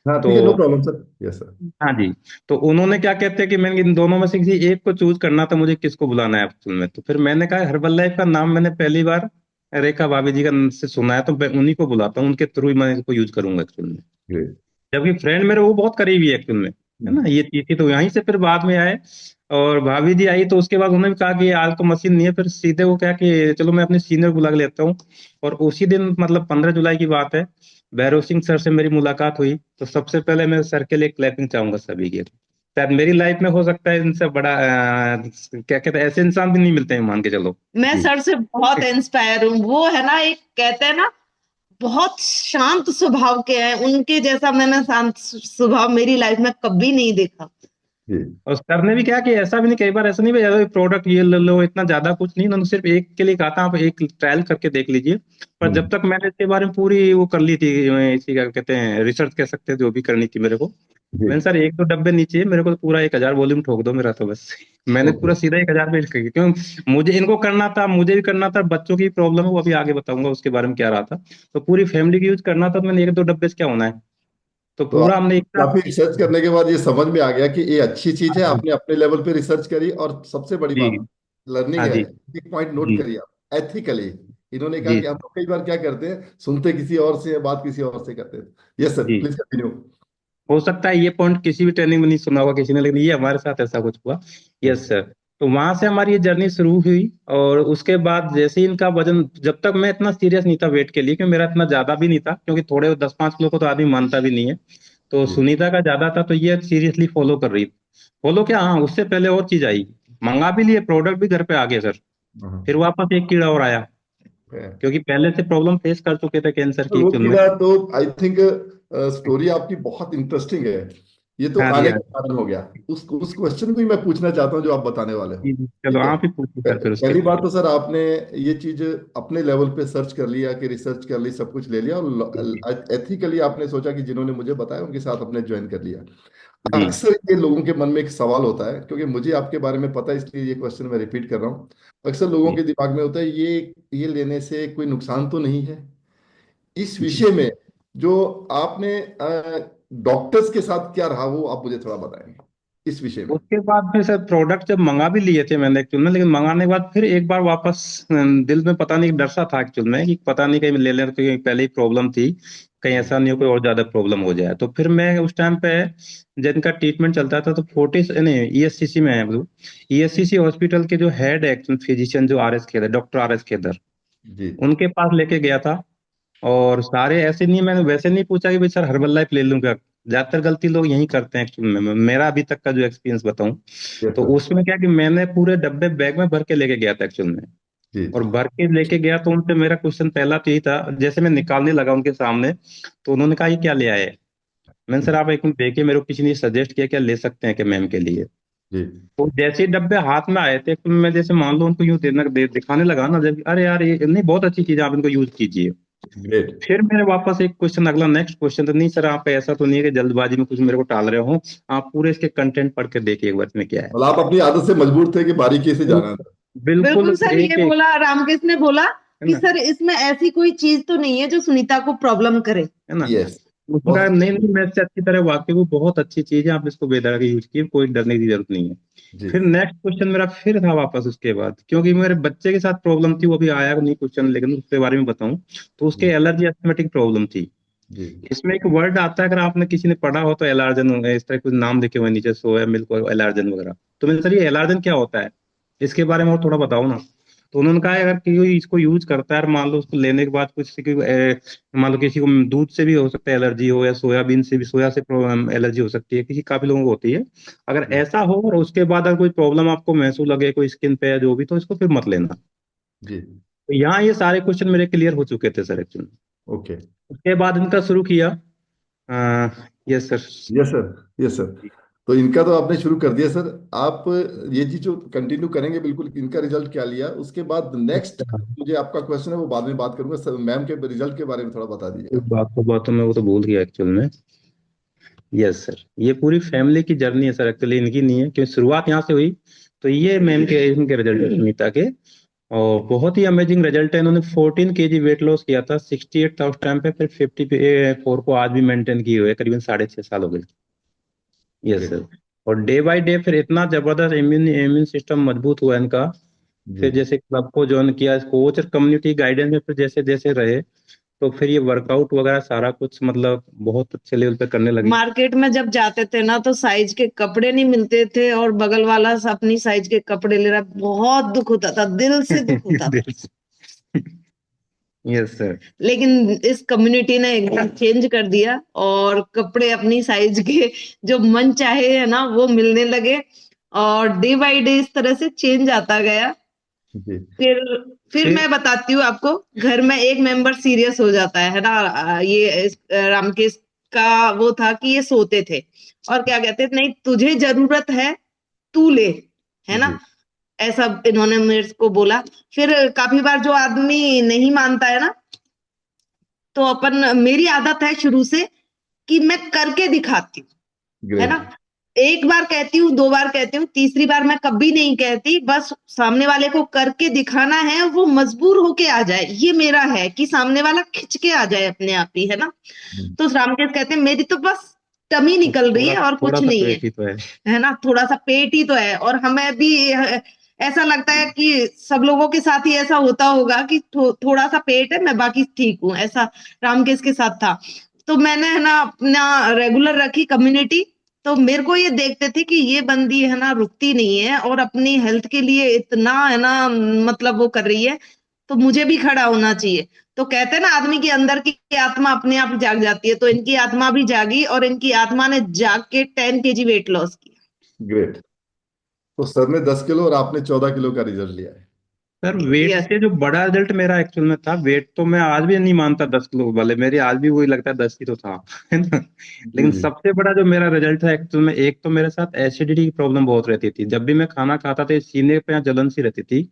हाँ ठीक है, नो तो प्रॉब्लम सर, यस सर। हाँ जी, तो उन्होंने क्या कहते हैं कि मैंने इन दोनों में से किसी एक को चूज करना था, मुझे किसको बुलाना है एक्चुअल में। तो फिर मैंने कहा हर्बल लाइफ का नाम मैंने पहली बार रेखा भाभी जी का से सुना है, तो मैं उन्हीं को बुलाता हूँ, उनके थ्रू ही मैं इसको यूज करूंगा एक्चुअल में। ग्रेट। जबकि फ्रेंड मेरे वो बहुत करीबी है एक्चुअल में, है ना, ये चीज थी। तो यहीं से फिर बाद में आए, और भाभी जी आई तो उसके बाद उन्होंने भी कहा कि आज तो मशीन नहीं है, फिर सीधे वो क्या कि चलो मैं अपने सीनियर बुला के लेता हूँ। और उसी दिन मतलब 15 जुलाई की बात है, भैरव सिंह सर से मेरी मुलाकात हुई। तो सबसे पहले मैं सर के लिए क्लैपिंग चाहूंगा सभी के। शायद मेरी लाइफ में हो सकता है इनसे बड़ा क्या कहते हैं, ऐसे इंसान भी नहीं मिलते हैं, मान के चलो। मैं जी सर से बहुत इंस्पायर हूँ। वो है ना, एक कहते हैं ना, बहुत शांत स्वभाव के हैं। उनके जैसा मैंने शांत स्वभाव मेरी लाइफ में कभी नहीं देखा। जी और सर ने भी क्या कि ऐसा भी नहीं, कई बार ऐसा नहीं भाई प्रोडक्ट ये ले लो, इतना ज्यादा कुछ नहीं, उन्होंने सिर्फ एक के लिए कहा था आप एक ट्रायल करके देख लीजिए। पर जब हम्म, तक मैंने इसके बारे में पूरी वो कर ली थी, इसी का कहते हैं रिसर्च कह सकते हैं, जो भी करनी थी मेरे को। जी मैंने सर एक दो डब्बे नीचे, मेरे को तो पूरा 1,000 वॉल्यूम ठोक दो मेरा तो बस। मैंने ओके। पूरा सीधा 1,000 पे कर, क्यों, मुझे इनको करना था, मुझे भी करना था, बच्चों की प्रॉब्लम है वो अभी आगे बताऊंगा उसके बारे में क्या रहा था। तो पूरी फैमिली की यूज करना था, तो मैंने एक दो डब्बे से क्या होना है। तो तो पूरा आप हमने एक काफी साथ। रिसर्च करने के बाद ये समझ में आ गया कि ये अच्छी चीज है, हाँ जी आपने अपने लेवल पे रिसर्च करी, और सबसे बड़ी जी। बात लर्निंग हाँ है। जी एक पॉइंट नोट जी करिए आप, एथिकली। इन्होंने कहा जी कि हम लोग कई बार क्या करते हैं, सुनते किसी और से हैं, बात किसी और से करते हैं। यस सर, जी। Please continue. हो सकता है ये पॉइंट किसी भी ट्रेनिंग में नहीं सुना होगा किसी ने, लेकिन ये हमारे साथ ऐसा कुछ हुआ। Yes sir. तो वहां से हमारी ये जर्नी शुरू हुई। और उसके बाद जैसे ही इनका वजन, जब तक मैं इतना सीरियस नहीं था वेट के लिए, क्योंकि मेरा इतना ज्यादा भी नहीं था, क्योंकि थोड़े 10-5 किलो को तो आदमी मानता भी नहीं है। तो जी सुनीता का ज्यादा था, तो ये सीरियसली फॉलो कर रही। फॉलो क्या, हाँ, उससे पहले और चीज आई, मंगा भी लिए, प्रोडक्ट भी घर पे आ गए सर। हाँ। फिर वापस एक कीड़ा और आया, क्योंकि पहले से प्रॉब्लम फेस कर चुके थे कैंसर की वो एक्चुअल में। कीड़ा तो आई थिंक स्टोरी आपकी बहुत इंटरेस्टिंग है। ये तो हाँ जी आने हाँ का कारण हो गया। उस क्वेश्चन को ही मैं पूछना चाहता हूँ जो आप बताने वाले हो। जी जी। चलो ठीक है। आप ही पूछिए सर फिर उसके पहली बात बाद। तो सर, आपने ये चीज अपने लेवल पे सर्च कर लिया, कि रिसर्च कर ली, सब कुछ ले लिया, जी और एथिकली आपने सोचा कि जिन्होंने मुझे बताया उनके साथ अपने ज्वाइन कर लिया। जी अक्सर ये लोगों के मन में एक सवाल होता है, क्योंकि मुझे आपके बारे में पता है इसलिए ये क्वेश्चन मैं रिपीट कर रहा हूँ। अक्सर लोगों जी के दिमाग में होता है ये लेने से कोई नुकसान तो नहीं है। इस जी। विषय में जो आपने डॉक्टर्स के साथ क्या रहा, वो आप मुझे थोड़ा बताएंगे इस विषय में। उसके बाद फिर सर प्रोडक्ट जब मंगा भी लिए थे मैंने एक्चुअल में, लेकिन मंगाने के बाद फिर एक बार वापस दिल में पता नहीं डर सा था एक्चुअल में, कि पता नहीं कहीं ले लें तो कहीं पहले ही प्रॉब्लम थी, कहीं ऐसा नहीं हो कोई और ज्यादा प्रॉब्लम हो जाए। तो फिर मैं उस टाइम पे जिनका ट्रीटमेंट चलता था, तो फोर्टिस नहीं ईएससीसी में है, ईएससीसी हॉस्पिटल के जो हेड है फिजिशियन, जो R S Khedar, doctor R S Khedar, ji उनके पास लेके गया था। और सारे ऐसे नहीं, मैंने वैसे नहीं पूछा कि भाई सर हर्बल लाइफ ले लूं क्या। ज्यादातर गलती लोग यही करते हैं एक्चुअली में, मेरा अभी तक का जो एक्सपीरियंस बताऊं, यस तो सर। उसमें क्या कि मैंने पूरे डब्बे बैग में भर के लेके गया था एक्चुअल में। जी और भर के लेके गया तो उनसे मेरा क्वेश्चन पहला तो यही था, जैसे मैं निकालने लगा उनके सामने, तो उन्होंने कहा ये क्या ले आए। मैंने सर आप एक मिनट देखिए, मेरे को किसी ने सजेस्ट किया क्या ले सकते हैं कि मैम के लिए। जी तो जैसे ही डब्बे हाथ में आए थे, तो मैं जैसे मान लो उनको यूं दिखाने लगा ना, जब अरे यार ये नहीं, बहुत अच्छी चीज है, आप इनको यूज कीजिए। ग्रेट। फिर मेरे वापस एक क्वेश्चन, अगला नेक्स्ट क्वेश्चन तो नहीं सर, आप ऐसा तो नहीं है कि जल्दबाजी में कुछ मेरे को टाल रहे हो, आप पूरे इसके कंटेंट पढ़ के देखिए एक बार इसमें क्या है। मतलब आप अपनी आदत से मजबूर थे कि बारीकी से जाना था। बिल्कुल बिल्कुल सर, एक ये एक, बोला रामकृष्ण ने, बोला है कि ना, सर इसमें ऐसी कोई चीज तो नहीं है जो सुनीता को प्रॉब्लम करे। है ना। यस। उसका बहुत नहीं नहीं, मैं इससे अच्छी तरह वाकई वो बहुत अच्छी चीज है, आप इसको बेधड़क के यूज कीजिए, कोई डरने की जरूरत नहीं है। जी फिर नेक्स्ट क्वेश्चन मेरा फिर था वापस उसके बाद, क्योंकि मेरे बच्चे के साथ प्रॉब्लम थी, वो अभी आया नहीं क्वेश्चन, लेकिन उसके बारे में बताऊं, तो उसके जी एलर्जी अस्थमेटिक प्रॉब्लम थी। जी इसमें एक वर्ड आता है, अगर आपने किसी ने पढ़ा हो तो एलार्जन, इस तरह कुछ नाम लिखे हुए हैं नीचे, सोया मिल्क और एलार्जन वगैरह। तो मैंने सर ये एलार्जन क्या होता है, इसके बारे में और थोड़ा बताओ ना। तो उन्होंने कहा अगर कोई इसको यूज करता है और मान लो उसको लेने के बाद कुछ मान लो किसी को दूध से भी हो सकता है एलर्जी हो, या सोयाबीन से भी, सोया से एलर्जी हो सकती है, किसी काफी लोगों को होती है। अगर जी ऐसा हो और उसके बाद अगर कोई प्रॉब्लम आपको महसूस लगे, कोई स्किन पे या जो भी, तो इसको फिर मत लेना। जी। तो यहाँ ये सारे क्वेश्चन मेरे क्लियर हो चुके थे सर एक्चुअली। ओके। उसके बाद इनका शुरू किया। Yes sir. Yes sir, yes sir. तो इनका तो आपने शुरू कर दिया सर। आप ये चीज जो कंटिन्यू करेंगे बिल्कुल, इनका रिजल्ट क्या लिया उसके बाद नेक्स्ट अच्छा, मुझे आपका क्वेश्चन है वो बाद में बात करूंगा सर। मैम के रिजल्ट के बारे में थोड़ा बता एक दीजिएगा। बातों में वो तो भूल गया एक्चुअल में। यस सर, ये पूरी फैमिली की जर्नी है सर, एक्चुअली इनकी नहीं है, क्योंकि शुरुआत यहाँ से हुई। तो ये मैम के इनके रिजल्ट है सुनीता के, और बहुत ही अमेजिंग रिजल्ट है। इन्होंने 14 kg वेट लॉस किया था, 68 था उस टाइम पे, फिर 54 को आज भी मेंटेन किए हुए, करीबन 6.5 साल हो गए। Yes great. सर। और डे बाय डे फिर इतना जबरदस्त इम्यून इम्यून सिस्टम मजबूत हुआ इनका। जी। फिर जैसे क्लब को ज्वाइन किया, कोच और कम्युनिटी गाइडेंस में फिर जैसे जैसे रहे, तो फिर ये वर्कआउट वगैरह सारा कुछ मतलब बहुत अच्छे लेवल पे करने लगी। मार्केट में जब जाते थे ना तो साइज के कपड़े नहीं मिलते थे, और बगल वाला अपनी साइज के कपड़े ले रहा, बहुत दुख होता था, दिल से दुख होता था। दिल से। Yes sir. लेकिन इस कम्युनिटी ने एकदम चेंज कर दिया, और कपड़े अपनी साइज के जो मन चाहे है ना वो मिलने लगे, और डे बाय डे इस तरह से चेंज आता गया। जी। फिर फिर फिर मैं बताती हूँ आपको, घर में एक मेंबर सीरियस हो जाता है ना। रामकेश का वो था कि ये सोते थे और क्या कहते थे, नहीं तुझे जरूरत है तू ले, है ना, जी। ऐसा इन्होंने मेरे को बोला। फिर काफी बार जो आदमी नहीं मानता है ना, तो अपन, मेरी आदत है शुरू से कि मैं करके दिखाती हूँ, है ग्रेट। ना। एक बार कहती हूँ, दो बार कहती हूँ, तीसरी बार मैं कभी नहीं कहती, बस सामने वाले को करके दिखाना है, वो मजबूर होके आ जाए, ये मेरा है कि सामने वाला खिंच के आ जाए अपने आप ही, है ना। तो रामकेश कहते हैं मेरी तो बस टमी निकल रही थोड़ा है और थोड़ा कुछ सा नहीं है पेट ही तो है। है ना, थोड़ा सा पेट ही तो है। और हमें भी ऐसा लगता है कि सब लोगों के साथ ही ऐसा होता होगा कि थोड़ा सा पेट है, मैं बाकी ठीक हूँ, ऐसा रामकेश के साथ था। तो मैंने है ना अपना रेगुलर रखी कम्युनिटी। तो मेरे को ये देखते थे कि ये बंदी है ना रुकती नहीं है, और अपनी हेल्थ के लिए इतना है ना, मतलब वो कर रही है, तो मुझे भी खड़ा होना चाहिए। तो कहते हैं ना आदमी के अंदर की आत्मा अपने आप जाग जाती है, तो इनकी आत्मा भी जागी, और इनकी आत्मा ने जाग के 10 kg वेट लॉस किया। ग्रेट। तो सर ने 10 किलो और आपने 14 किलो का रिजल्ट लिया है। Sir wait yes. से जो बड़ा रिजल्ट मेरा एक्चुअल में था, वेट तो मैं आज भी नहीं मानता 10 किलो वाले, मेरे आज भी वही लगता है 10 ही तो था। है ना। जी लेकिन जी। सबसे बड़ा जो मेरा रिजल्ट था एक्चुअल में, एक तो मेरे साथ एसिडिटी की प्रॉब्लम बहुत रहती थी, जब भी मैं खाना खाता था सीने पे यहाँ जलन सी रहती थी,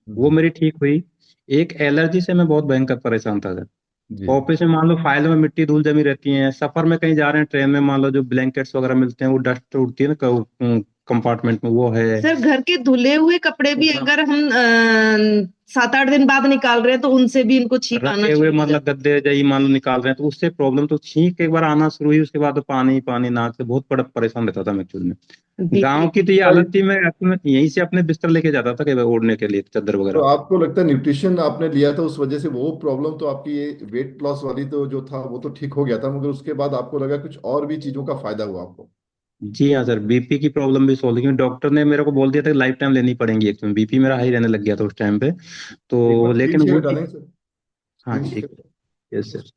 वो हम्म, मेरी ठीक हुई। एक एलर्जी से मैं बहुत भयंकर परेशान था सर। जी। ऑफिस में मान लो फाइल में मिट्टी धूल जमी रहती है, सफर में कहीं जा रहे हैं ट्रेन में, मान लो जो ब्लैंकेट्स वगैरह मिलते हैं वो डस्ट उड़ती है ना कंपार्टमेंट में, वो है। सर घर के धुले हुए कपड़े भी अगर हम 7-8 दिन बाद निकाल रहे हैं तो उनसे भी इनको छींक आना रखे हुए शुरू हो मतलब जाता गद्दे जई मान लो निकाल रहे हैं, तो उससे प्रॉब्लम तो छींक एक बार आना शुरू हुई, उसके बाद तो पानी पानी नाक से बहुत बड़ा परेशान रहता था मैं एक्चुअली में। है। जी गांव जी। की तो ये हालत थी, मैं अपने यहीं से अपने बिस्तर लेके जाता था कि ओढ़ने के लिए चादर तो वगैरह। आपको लगता है न्यूट्रिशन आपने लिया था उस वजह से वो प्रॉब्लम तो आपकी ये वेट लॉस वाली तो जो था वो तो ठीक हो गया था, मगर उसके बाद आपको लगा कुछ और भी चीजों का फायदा हुआ आपको। जी हाँ सर, बीपी की प्रॉब्लम भी सॉल्व, क्योंकि डॉक्टर ने मेरे को बोल दिया था कि लाइफ टाइम लेनी पड़ेगी, एक्चुअली बीपी मेरा हाई रहने लग गया था उस टाइम पे। एक तो बार स्क्रीन लेकिन शेयर वो हटा चीज। देंगे सर। हाँ स्क्रीन ठीक। शेयर। Yes sir.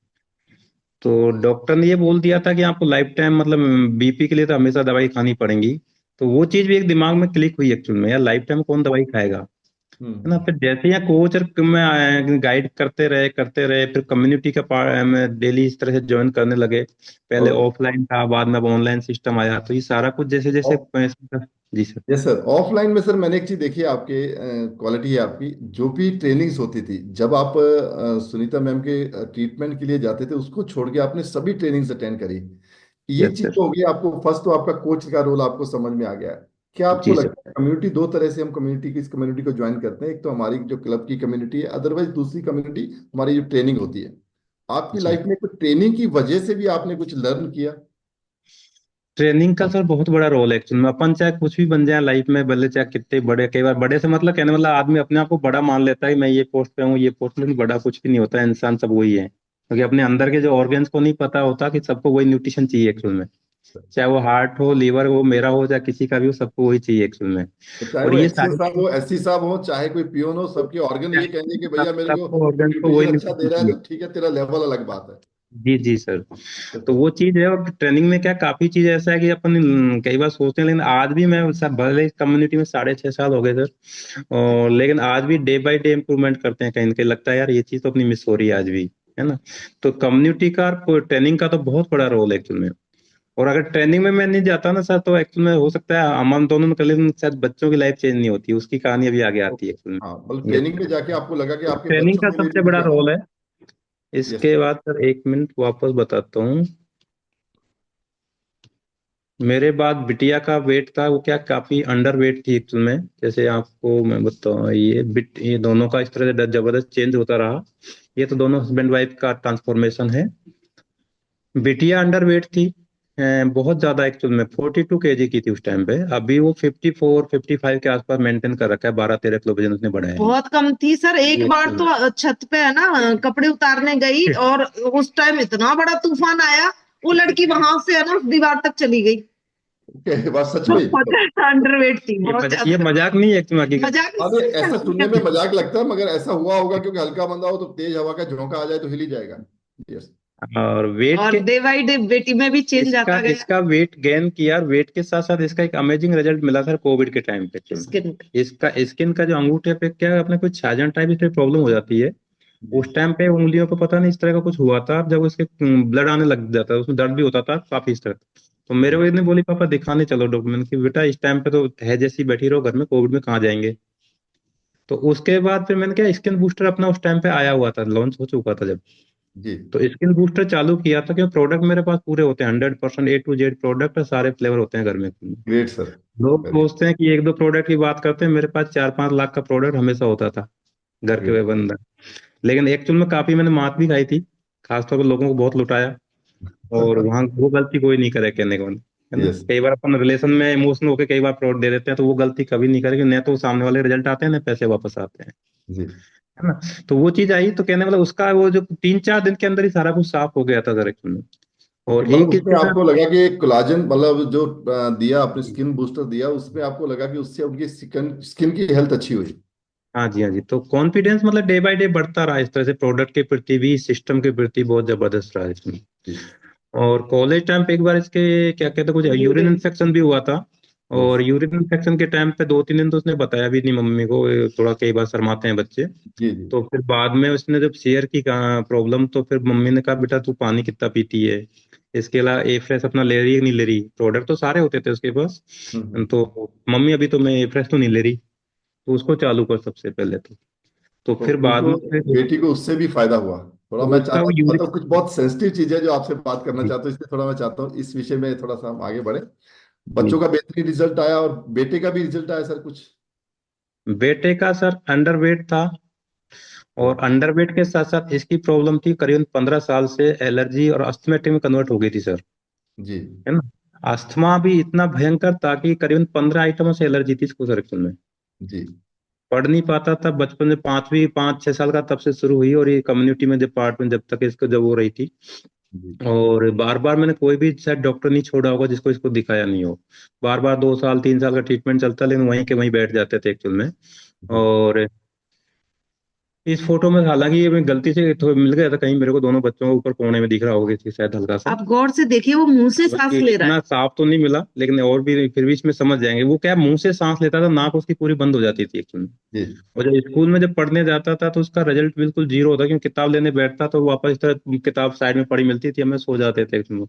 तो डॉक्टर ने ये बोल दिया था कि आपको लाइफ टाइम मतलब बीपी के लिए तो हमेशा दवाई खानी पड़ेगी। तो वो चीज भी एक दिमाग में क्लिक हुई एक्चुअल में, यार लाइफ टाइम कौन दवाई खाएगा। है ना। हम्म। फिर जैसे ही कोच और में गाइड करते रहे, फिर कम्युनिटी का पार्ट में डेली इस तरह से ज्वाइन करने लगे। पहले और ऑफलाइन था, बाद में अब ऑनलाइन सिस्टम आया, तो ये सारा कुछ जैसे जैसे जी सर। यस सर, ऑफलाइन में सर मैंने एक चीज देखी है आपके, क्वालिटी है आपकी, जो भी ट्रेनिंग्स होती थी जब आप सुनीता मैम के ट्रीटमेंट के लिए जाते थे उसको छोड़ के आपने सभी ट्रेनिंग्स अटेंड करी। ये यस चीज सर। तो हो गई आपको, फर्स्ट तो आपका कोच का रोल आपको समझ में आ गया है। क्या आपको जी सर। लगता है कम्युनिटी दो तरह से हम कम्युनिटी की इस कम्युनिटी को ज्वाइन करते हैं, एक तो हमारी जो क्लब की कम्युनिटी है, अदरवाइज दूसरी कम्युनिटी हमारी जो ट्रेनिंग होती है। आपकी जी। लाइफ में कुछ ट्रेनिंग की वजह से भी आपने कुछ लर्न किया? ट्रेनिंग का सर बहुत बड़ा रोल है एक्चुअली में, अपन चाहे कुछ भी बन जाए लाइफ में, भले चाहे कितने बड़े, कई बार बड़े से मतलब कहने मतलब आदमी अपने आप को बड़ा मान लेता है कि मैं ये पोस्ट पे हूँ ये पोस्ट, लेकिन बड़ा कुछ भी नहीं होता है, इंसान सब वही है, क्योंकि अपने अंदर के जो ऑर्गन्स को नहीं पता होता कि सबको वही न्यूट्रिशन चाहिए एक्चुअल में। चाहे वो हार्ट हो, लीवर हो, मेरा हो, चाहे किसी का भी हो, सबको वही चाहिए एक्चुअल में। तो चाहे और वो ये एक्सए सारी साहब हो, एससी साहब हो, चाहे कोई पियोन हो, सबके ऑर्गन ये कहेंगे कि सब भैया मेरे को सबको ऑर्गन को न्यूट्रिशन वही अच्छा दे रहा है, चाहिए। तो ठीक है, तेरा लेवल अलग बात है। जी जी सर। तो वो चीज है। और ट्रेनिंग में क्या काफी चीज ऐसा है कि अपन कई बार सोचते हैं, लेकिन आज भी मैं सब भले कम्युनिटी में 6.5 साल हो गए सर, और लेकिन आज भी डे बाय डे इम्प्रूवमेंट करते हैं। कहीं ना कहीं लगता है यार ये चीज तो अपनी मिस हो रही है आज भी, है ना। तो कम्युनिटी का और ट्रेनिंग का तो बहुत बड़ा रोल है एक्चुअल में। और अगर ट्रेनिंग में मैं नहीं जाता ना सर, तो एक्चुअल में हो सकता है हम दोनों ने कर लेकिन शायद बच्चों की लाइफ चेंज नहीं होती, उसकी कहानी अभी आगे आती है एक्चुअल हाँ, मतलब में। ट्रेनिंग में जाके आपको लगा कि आपके ट्रेनिंग बच्चों का के लिए सबसे भी बड़ा क्या। रोल है। यस। इसके बाद सर 1 मिनट वापस बताता हूँ। मेरे बाद बिटिया का वेट था, वो क्या काफी अंडर वेट थी एक्चुअल में। जैसे आपको मैं बताऊँ, ये दोनों का इस तरह से जबरदस्त चेंज होता रहा। ये तो दोनों हस्बैंड वाइफ का ट्रांसफॉर्मेशन है। बिटिया अंडर वेट थी, बहुत ज्यादा एक्चुअल में 42 kg की थी उस टाइम पे। अभी वो 54 55 के आसपास मेंटेन कर रखा है, 12 13 किलो वजन उसने बढ़ाया है। बहुत कम थी सर। एक ये बार actual में। तो छत पे है ना कपड़े उतारने गई और उस टाइम इतना बड़ा तूफान आया, वो लड़की वहां से है ना दीवार तक चली गई। ओके, बात सच में। बहुत अंडरवेट थी, बहुत ये ज्यादा। मजाक नहीं है एक्चुअल में, हकीकत। मजाक अब ये नहीं, ऐसा सुनने में हकीकत। मजाक लगता है, मगर ऐसा हुआ होगा, क्योंकि हल्का बंदा हो तो तेज हवा का झोंका आ जाए तो हिल ही जाएगा। यस। और वेट और के डे बाई डे बेटी में भी चेंज इसका आता गया। इसका वेट गेन किया, और वेट के साथ साथ इसका एक अमेजिंग रिजल्ट मिला सर कोविड के टाइम पे actually में। स्किन। इसका स्किन का जो अंगूठे पे क्या अपने कुछ छाजन टाइप इस प्रॉब्लम हो जाती है। जी। उस टाइम पे उंगलियों पे पता नहीं इस तरह का कुछ हुआ था, जब उसके ब्लड आने लग जाता है, उसमें दर्द भी होता था काफी इस तरह। तो मेरे जी। को इतने बोली पापा दिखाने चलो डॉक्टर। मैंने कि बेटा इस टाइम पे तो है जैसी बैठी रहो घर में, कोविड में कहाँ जाएंगे। तो उसके बाद फिर मैंने क्या स्किन बूस्टर अपना उस टाइम पे आया हुआ था, लॉन्च हो चुका था जब। जी। तो स्किन बूस्टर चालू किया था, क्योंकि प्रोडक्ट मेरे पास पूरे होते हैं 100% A to Z प्रोडक्ट, सारे फ्लेवर होते हैं घर में। Great sir. लोग वेरी सोचते हैं कि 1 2 प्रोडक्ट की बात करते हैं, मेरे पास 4 5 लाख का प्रोडक्ट हमेशा होता था घर के ग्रेट। बंदा। लेकिन एक्चुअल में काफी मैंने मात भी खाई थी, खासतौर पर लोगों को बहुत लुटाया। और वहां वो गलती कोई नहीं करे कहने को, है ना। यस। कई बार अपन रिलेशन में इमोशनल होकर कई बार प्रोडक्ट दे देते हैं, तो वो गलती कभी नहीं करेगी, न तो सामने वाले रिजल्ट आते हैं न पैसे वापस आते हैं, जी। है ना। तो वो चीज आई, तो कहने वाला उसका वो जो 3 4 दिन के अंदर ही सारा कुछ साफ हो गया था सर एक्चुअल में। ओके, और मतलब एक उसमें इसके साथ आपको लगा कि कोलाजन, मतलब जो दिया आपने, स्किन बूस्टर दिया, उसमें आपको लगा कि उससे उनकी स्किन स्किन की हेल्थ अच्छी हुई। हाँ जी हाँ जी, तो कॉन्फिडेंस मतलब डे बाय डे बढ़ता रहा इस तरह से, प्रोडक्ट के प्रति भी, सिस्टम के प्रति बहुत जबरदस्त रहा इसमें। जी। और कॉलेज टाइम पे एक बार इसके क्या कहते हैं, कुछ यूरिन इन्फेक्शन भी हुआ था। यस। और यूरिन इन्फेक्शन के टाइम पे 2 3 दिन तो उसने बताया भी नहीं मम्मी को, ये थोड़ा कई बार शर्माते हैं बच्चे। जी। जी। तो फिर बाद में उसने जब शेयर की प्रॉब्लम, तो फिर मम्मी ने कहा बेटा तू पानी कितना पीती है। इसके अलावा ए फ्रेश अपना ले रही है कि नहीं ले रही, प्रोडक्ट तो सारे होते थे उसके पास। हम्म। तो मम्मी अभी तो मैं ए फ्रेश तो नहीं ले रही, तो उसको चालू कर सबसे पहले तो तो फिर बाद उनको, में फिर बेटी को उससे भी फायदा हुआ थोड़ा। तो मैं उसका वो चाहता यूरिक। हूँ कुछ बहुत सेंसिटिव चीज है जो आपसे बात करना चाहता हूँ, इसलिए थोड़ा मैं चाहता हूँ इस विषय में थोड़ा सा हम आगे बढ़े। बच्चों का बेहतरीन रिजल्ट आया, और बेटे का भी रिजल्ट आया सर कुछ। बेटे का सर अंडरवेट था, और ओके। अंडरवेट के साथ साथ इसकी प्रॉब्लम थी, करीबन 15 साल से एलर्जी और अस्थमेटिक में कन्वर्ट हो गई थी सर, जी। है ना। अस्थमा भी इतना भयंकर था कि करीबन 15 आइटमों से एलर्जी थी इसको सर एक्चुअल में। जी। पढ़ नहीं पाता था बचपन में, 5 6 साल का तब से शुरू हुई, और ये कम्युनिटी में जब पार्ट में जब तक इसको जब हो रही थी। जी। और बार बार मैंने कोई भी शायद डॉक्टर नहीं छोड़ा होगा जिसको इसको दिखाया नहीं हो। बार बार 2 साल 3 साल का ट्रीटमेंट चलता, लेकिन वहीं के वहीं बैठ जाते थे एक्चुअल में। जी। और इस फोटो में हालांकि ये मैं गलती से तो मिल गया था कहीं, मेरे को दोनों बच्चों को ऊपर कोने में दिख रहा होगा शायद हल्का सा। आप गौर से देखिए, वो मुंह से हालांकि सांस ले रहा है। इतना साफ तो नहीं मिला, लेकिन और भी फिर भी इसमें समझ जाएंगे। वो क्या मुंह से सांस लेता था, नाक उसकी पूरी बंद हो जाती थी एक्चुअली। जी। और जब स्कूल में जब पढ़ने जाता था, तो उसका रिजल्ट बिल्कुल जीरो होता, क्योंकि किताब लेने बैठता तो वापस इस तरह किताब साइड में पड़ी मिलती थी, हमें सो जाते थे एक्चुअली।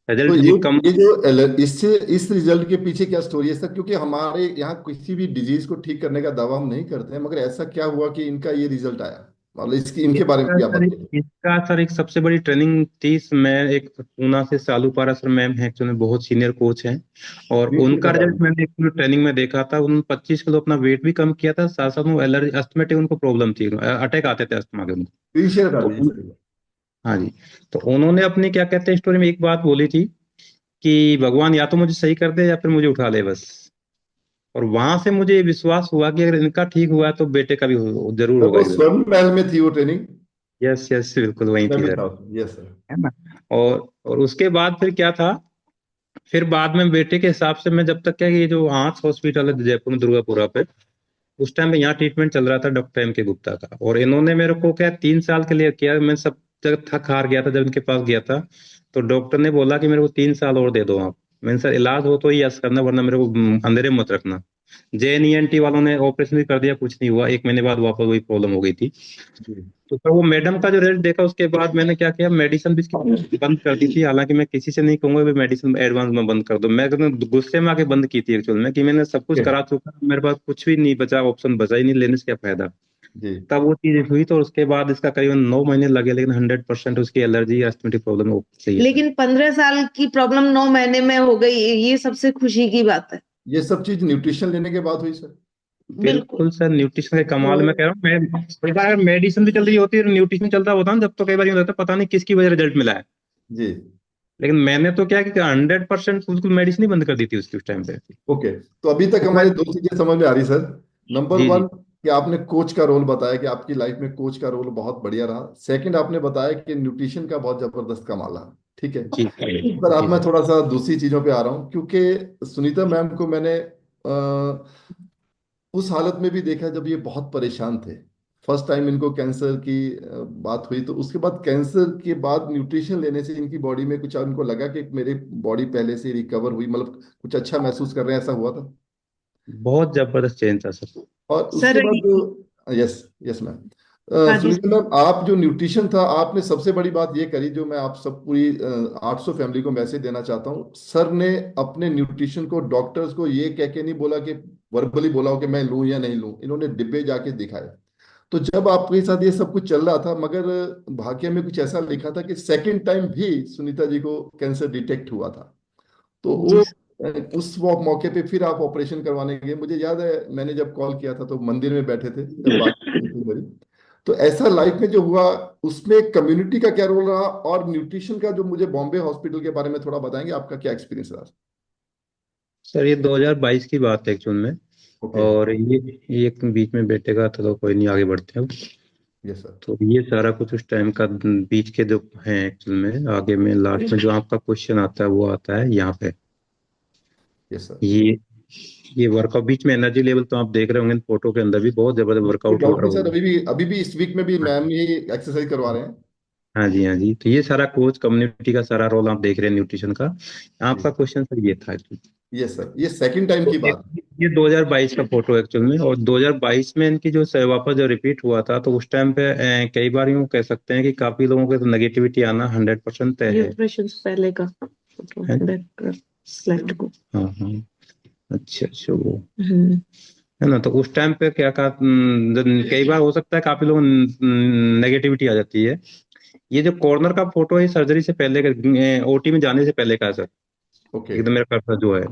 तो रिजल्ट ये भी कम। ये जो इससे इस रिजल्ट के पीछे क्या स्टोरी है सर? क्योंकि हमारे यहाँ किसी भी डिजीज को ठीक करने का दावा हम नहीं करते हैं, मगर ऐसा क्या हुआ कि इनका ये रिजल्ट आया? मतलब इसकी, इनके बारे में क्या बताइए। इसका सर एक सबसे बड़ी ट्रेनिंग थी। मैं एक पूना से सालू पारा सर मैम है एक्चुअली, बहुत सीनियर कोच हैं। और ब्रीफली उनका बता रिजल्ट दीजिए। मैंने एक्चुअली ट्रेनिंग में देखा था। उन्होंने 25 किलो अपना वेट भी कम किया था, साथ साथ वो एलर्जी अस्थमेटिक उनको प्रॉब्लम थी, अटैक आते थे अस्थमा के उनको। स्क्रीन शेयर कर तो दीजिए सर। हाँ जी, तो उन्होंने अपनी क्या कहते हैं स्टोरी में एक बात बोली थी कि भगवान या तो मुझे सही कर दे या फिर मुझे उठा ले बस। और वहां से मुझे ये विश्वास हुआ कि अगर इनका ठीक हुआ तो बेटे का भी जरूर सर होगा वो इधर। स्वर्ण महल में थी वो ट्रेनिंग? यस यस बिल्कुल वही मैं थी भी सर, था। Yes sir. है ना। और उसके बाद फिर क्या था फिर बाद में बेटे के हिसाब से मैं, जब तक क्या, ये जो आंख हॉस्पिटल है जयपुर में दुर्गापुरा पे, उस टाइम पे यहाँ ट्रीटमेंट चल रहा था डॉक्टर एम के गुप्ता का, और इन्होंने मेरे को क्या 3 साल के लिए किया। मैं सब जगह थक हार गया था जब इनके पास गया था, तो डॉक्टर ने बोला कि मेरे को 3 साल और दे दो आप। मैंने, सर इलाज हो तो ही यस करना, वरना मेरे को अंधेरे में मत रखना। JNENT वालों ने ऑपरेशन भी कर दिया, कुछ नहीं हुआ, 1 महीने बाद वापस वही प्रॉब्लम हो गई थी। जी तो सर वो मैडम का जो रिजल्ट देखा, उसके बाद मैंने क्या किया, मेडिसिन भी इसकी बंद कर दी थी। हालांकि मैं किसी से नहीं कहूंगा कि मेडिसिन एडवांस में बंद कर दो, मैं एकदम गुस्से में आके बंद की थी एक्चुअल में, कि मैंने सब कुछ ओके करा चुका, मेरे पास कुछ भी नहीं बचा, ऑप्शन बचा ही नहीं, लेने से क्या फायदा। जी तब वो चीज हुई, तो उसके बाद इसका करीबन 9 महीने लगे, लेकिन 100% उसकी एलर्जी या अस्थमेटिक प्रॉब्लम सही है। लेकिन 15 साल की प्रॉब्लम 9 महीने में हो गई, ये सबसे खुशी की बात है। ये सब चीज न्यूट्रिशन लेने के बाद हुई सर? बिल्कुल। बिल्कुल सर, न्यूट्रिशन का तो कमाल, मैं कह रहा हूँ, मैं कई बार मेडिसिन भी चल रही होती है, न्यूट्रिशन चलता होता है ना, जब तो कई बार यूं होता है पता नहीं किसकी वजह रिजल्ट मिला है। जी लेकिन मैंने तो क्या कि 100% बिल्कुल मेडिसिन ही बंद कर दी थी उसकी, उस टाइम पे। ओके। तो अभी तक तो मैं, हमारी दो चीजें समझ में आ रही सर। नंबर जी जी वन, कि आपने कोच का रोल बताया कि आपकी लाइफ में कोच का रोल बहुत बढ़िया रहा। सेकंड, आपने बताया कि न्यूट्रिशन का बहुत जबरदस्त कमाल रहा। ठीक है जी जी सर। आप, जी मैं सर। थोड़ा सा दूसरी चीजों पे आ रहा हूँ, क्योंकि सुनीता मैम को मैंने उस हालत में भी देखा जब ये बहुत परेशान थे। फर्स्ट टाइम इनको कैंसर की बात हुई, तो उसके बाद कैंसर के बाद न्यूट्रिशन लेने से इनकी बॉडी में कुछ, उनको लगा कि मेरी बॉडी पहले से रिकवर हुई, मतलब कुछ अच्छा महसूस कर रहे हैं, ऐसा हुआ था? बहुत जबरदस्त चेंज था सर। और उसके सर बाद जो, यस यस मैम, हाँ जी। सुनीता मैम, आप जो न्यूट्रिशन था, आपने सबसे बड़ी बात ये करी, जो मैं आप सब पूरी 800 फैमिली को मैसेज देना चाहता हूँ। सर ने अपने न्यूट्रिशन को डॉक्टर्स को ये कह के नहीं बोला कि वर्बली बोला हो कि मैं लूं या नहीं लूं, इन्होंने डिब्बे जाके दिखाए। तो जब आपके साथ ये सब कुछ चल रहा था, मगर भाग्य में कुछ ऐसा लिखा था कि सेकंड टाइम भी सुनीता जी को कैंसर डिटेक्ट हुआ था। तो जी वो उस वो मौके पे फिर आप ऑपरेशन करवाने गए। मुझे याद है, मैंने जब कॉल किया था तो मंदिर में बैठे थे जब बात हुई थी मेरी। तो ऐसा लाइफ में जो हुआ, उसमें कम्युनिटी का क्या रोल रहा, और न्यूट्रिशन का जो, मुझे बॉम्बे हॉस्पिटल के बारे में थोड़ा बताएंगे, आपका क्या एक्सपीरियंस रहा? सर ये 2022 की बात है एक्चुअल में, ओके। और ये एक बीच में बेटे का था, तो कोई नहीं, आगे बढ़ते हैं। Yes sir. तो ये सारा कुछ उस टाइम का, बीच के जो है एक्चुअल में, आगे में लास्ट में जो आपका क्वेश्चन आता है वो आता है यहाँ पे। Yes sir. ये ये वर्कआउट बीच में एनर्जी लेवल तो आप देख रहे होंगे फोटो के अंदर भी, बहुत जबरदस्त कोई वर्कआउट हो डाउट रहा नहीं सर, होगा। अभी भी इस वीक में भी मैम ही एक्सरसाइज करवा रहे हैं। हाँ जी, हाँ जी, तो ये सारा कोच कम्युनिटी का सारा रोल आप देख रहे हैं न्यूट्रिशन का। आपका जी। क्वेश्चन सर ये था actually। यस सर, ये सेकंड टाइम तो की ये बात। ये 2022 का फोटो एक्चुअल में, और 2022 में इनकी जो वापस जो रिपीट हुआ था, तो उस टाइम पे कई बार यूं कह सकते हैं कि काफी लोगों के तो नेगेटिविटी आना 100% तय ये है। ऑपरेशन से पहले का फोटो है? बैक स्लाइड को। हाँ हाँ। अच्छा अच्छा, वो हम्म। है ना। तो उस टाइम पे क्या कहा, कई बार हो सकता है काफी लोग नेगेटिविटी आ जाती है। ये जो कॉर्नर का फोटो है, सर्जरी से पहले का, OT में जाने से पहले का है सर। ओके। एकदम मेरा कर्सर जो है,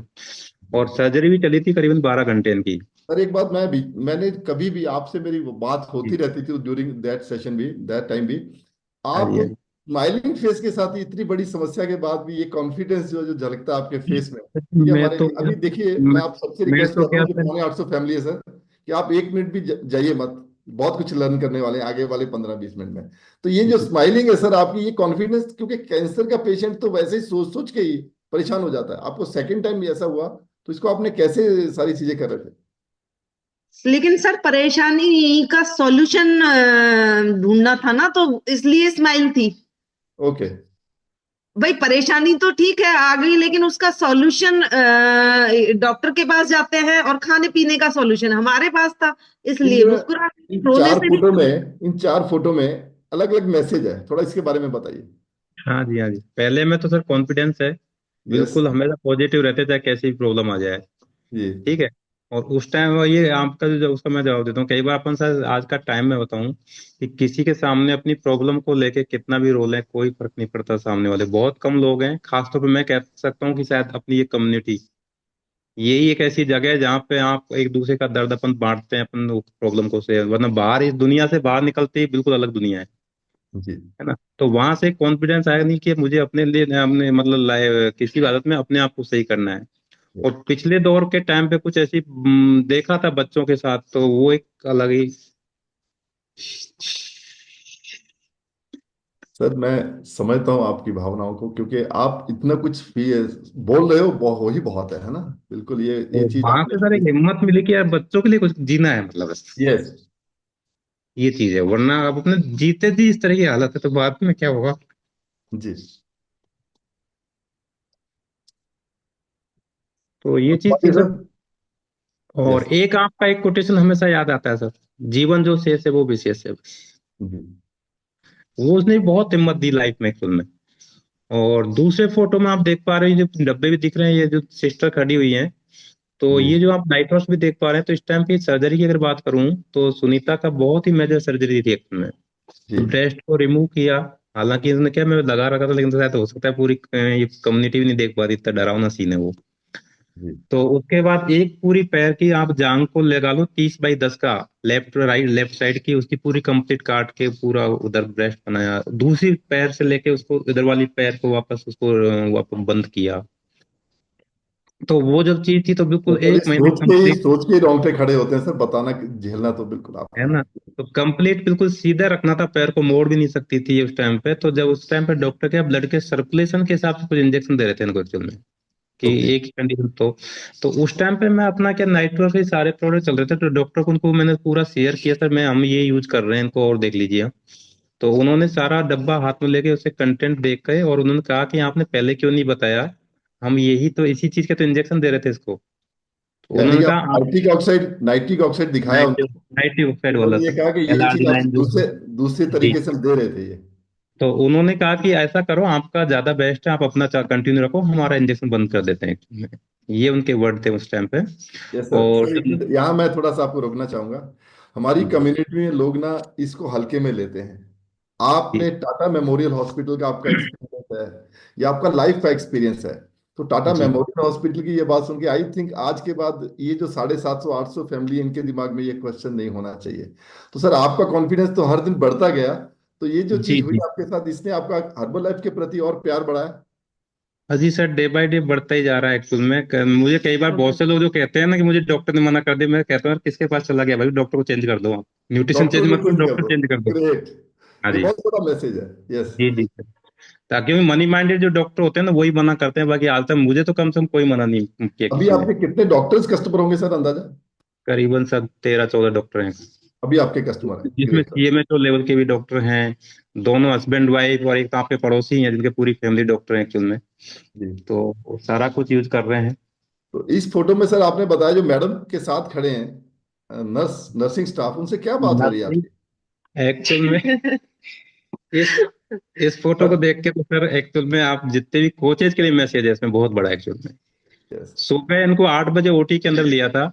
और सर्जरी भी चली थी करीबन 12 घंटे इनकी। सर एक बात, मैंने कभी भी आपसे, मेरी वो बात होती जी। रहती थी ड्यूरिंग दैट सेशन भी, दैट टाइम भी, हाँ आप जी, हाँ जी। स्माइलिंग फेस के साथ ही, इतनी बड़ी समस्या के बाद भी ये कॉन्फिडेंस जो जो झलकता है आपके फेस में, ये मैं हमारे तो लिए। अभी देखिए, मैं मैं, आप सबसे मैं रिक्वेस्ट तो करता क्या हूँ कि सर, 850 फैमिली है सर, कि आप 1 मिनट भी जाइए मत। बहुत कुछ लर्न करने वाले हैं आगे वाले 15-20 मिनट में। तो ये जो स्माइलिंग है सर आपकी, ये कॉन्फिडेंस, क्योंकि कैंसर का पेशेंट तो वैसे ही सोच सोच के ही परेशान हो जाता है, आपको सेकंड टाइम भी ऐसा हुआ, तो इसको आपने कैसे सारी चीजें कर रहे थे? लेकिन सर परेशानी का सॉल्यूशन ढूंढना था ना, तो इसलिए स्माइल थी। ओके। भाई परेशानी तो ठीक है आ गई, लेकिन उसका सॉल्यूशन डॉक्टर के पास जाते हैं, और खाने पीने का सॉल्यूशन हमारे पास था, इन इसलिए मुस्कुरा इन रोने चार से फोटो में, नहीं। इन 4 फोटो में अलग अलग मैसेज है, थोड़ा इसके बारे में बताइए। हाँ जी, हाँ जी, पहले में तो सर कॉन्फिडेंस है, यस। बिल्कुल हमेशा पॉजिटिव रहते, चाहे कैसी भी प्रॉब्लम आ जाए। जी ठीक है। और उस टाइम ये आपका जो, उसका मैं जवाब देता हूँ। कई बार अपन सर, आज का टाइम में बताऊं कि किसी के सामने अपनी प्रॉब्लम को लेके कितना भी रोल है, कोई फर्क नहीं पड़ता सामने वाले, बहुत कम लोग हैं, खासतौर पे मैं कह सकता हूँ कि शायद अपनी ये कम्युनिटी, यही एक ऐसी जगह है जहाँ पे आप एक दूसरे का दर्द अपन बांटते हैं, अपन प्रॉब्लम को से, वरना बाहर इस दुनिया से बाहर निकलते ही बिल्कुल अलग दुनिया जी। है ना। तो वहां से कॉन्फिडेंस आया नहीं कि मुझे अपने लिए, अपने मतलब किसी भी हालत में अपने आप को सही करना है। और पिछले दौर के टाइम पे कुछ ऐसी देखा था बच्चों के साथ, तो वो एक अलग ही। सर मैं समझता हूँ आपकी भावनाओं को, क्योंकि आप इतना कुछ बोल रहे हो, वो ही बहुत है ना। बिल्कुल, ये तो चीज वहां से सर आपने। एक हिम्मत मिली कि यार बच्चों के लिए कुछ जीना है, मतलब बस यस। ये चीज है। वरना आप अपने जीते जी इस तरह की हालत है तो बाद में क्या होगा। जी। तो ये चीज बाकी थी सर। सर। और यस। एक आपका एक कोटेशन हमेशा याद आता है सर, जीवन जो शेष है वो भी शेष है। जी। वो उसने बहुत हिम्मत दी लाइफ में एक्चुअल में। और दूसरे फोटो में आप देख पा रहे हैं जो डब्बे भी दिख रहे हैं, ये जो सिस्टर खड़ी हुई हैं, तो जी। ये जो आप नाइट वॉच भी देख पा रहे हैं, तो इस टाइम की सर्जरी की अगर बात करूं तो सुनीता का बहुत ही मेजर सर्जरी थी एक्चुअल में। जी। ब्रेस्ट को रिमूव किया। हालांकि इसने क्या, मैं लगा रखा था, लेकिन शायद हो सकता है पूरी ये कम्युनिटी भी नहीं देख पा रही, इतना डरावना सीन है वो। जी। तो उसके बाद एक पूरी पैर की आप जांग को लगा लो 30 बाई 10 का, लेफ्ट राइट लेफ्ट साइड की, उसकी पूरी कंप्लीट काट के पूरा उधर ब्रेस्ट बनाया। दूसरी पैर से लेके उसको इधर वाली पैर को वापस उसको वापस बंद किया। तो वो जब चीज थी तो बिल्कुल मतलब ये 1 महीना कंप्लीट, सोच के ही रोंगटे खड़े होते हैं सर, बताना झेलना तो बिल्कुल है आसान ना। तो कंप्लीट बिल्कुल सीधा रखना था, पैर को मोड़ भी नहीं सकती थी उस टाइम पे। तो जब उस टाइम पे डॉक्टर क्या ब्लड के सर्कुलेशन के हिसाब से कुछ इंजेक्शन दे रहे थे इनको एक्चुअल में, कि है। ओके। एक ही कंडीशन। तो उस टाइम पे मैं अपना क्या नाइट्रो के सारे प्रोडक्ट चल रहे थे, तो डॉक्टर को उनको मैंने पूरा शेयर किया, सर मैं हम ये यूज कर रहे हैं, इनको और देख लीजिए आप। तो उन्होंने सारा डब्बा हाथ में लेके उसे कंटेंट देख के, और उन्होंने कहा कि आपने पहले क्यों नहीं बताया, हम यही तो इसी चीज के तो इंजेक्शन दे रहे थे इसको। तो यानी उन्होंने कि कहा आप आप नाइट्रिक ऑक्साइड दिखाया नाइट्रो उनको। नाइट्रो ऑक्साइड वाला उन्होंने ये सर, कहा कि एल यही आर चीज डी आपको नाइन जो। दूसरे जी। तरीके से हम दे रहे थे ये। तो उन्होंने कहा कि ऐसा करो, आपका ज्यादा बेस्ट है, आप अपना कंटिन्यू रखो, हमारा इंजेक्शन बंद कर देते हैं। ये उनके वर्ड थे उस टाइम पे। Yes sir. और सर एक जब मिनट, यहाँ मैं थोड़ा सा आपको रोकना चाहूंगा। हमारी जी कम्युनिटी में लोग ना इसको हल्के में लेते हैं। जी आपने टाटा मेमोरियल हॉस्पिटल का आपका एक्सपीरियंस है, या आपका लाइफ का एक्सपीरियंस है। तो टाटा जी मेमोरियल हॉस्पिटल की ये बात सुन के आई थिंक आज के बाद ये जो 750-800 फैमिली, इनके दिमाग में ये क्वेश्चन नहीं होना चाहिए। तो सर आपका कॉन्फिडेंस तो हर दिन बढ़ता गया। तो ये जो जी चीज हुई जी। आपके साथ, इसने आपका हर्बल लाइफ के प्रति और प्यार बढ़ाया। अजी सर, डे बाय डे बढ़ता ही जा रहा है एक्चुअल में। मुझे कई बार बहुत से लोग जो कहते हैं ना कि मुझे डॉक्टर ने मना कर दिया, मैं कहता हूँ यार किसके पास चला गया भाई, डॉक्टर को चेंज कर दो आप, न्यूट्रिशन डॉक्टर चेंज को मत करो, चेंज कर डॉक्टर दो। चेंज कर दो। ग्रेट। हाँ ये जी। बहुत बड़ा मैसेज है। यस। जी जी सर। ताकि मनी माइंडेड जो डॉक्टर होते हैं ना वही मना करते हैं, बाकी आज तक मुझे तो कम से कम कोई मना नहीं किया अभी किसी ने। आपके कितने डॉक्टर्स कस्टमर होंगे सर, अंदाजा? करीबन सब 13-14 डॉक्टर हैं, अभी आपके कस्टमर है, जिसमें ग्रेट सर। सीएमएचओ लेवल के भी डॉक्टर हैं, दोनों हस्बैंड वाइफ, और एक तो आपके पड़ोसी हैं जिनके पूरी फैमिली डॉक्टर हैं एक्चुअल में। जी। तो वो सारा कुछ यूज कर रहे हैं। तो इस फोटो में सर आपने बताया जो मैडम के साथ खड़े हैं, नर्सिंग स्टाफ, उनसे क्या बात हो रही है नर्सिंग आपकी? एक्चुअल में इस इस फोटो को सर। देख के तो सर एक्चुअल में आप जितने भी कोचेज के लिए मैसेज है इसमें बहुत बड़ा एक्चुअल में। यस। सुबह इनको 8 बजे ओटी के अंदर लिया था,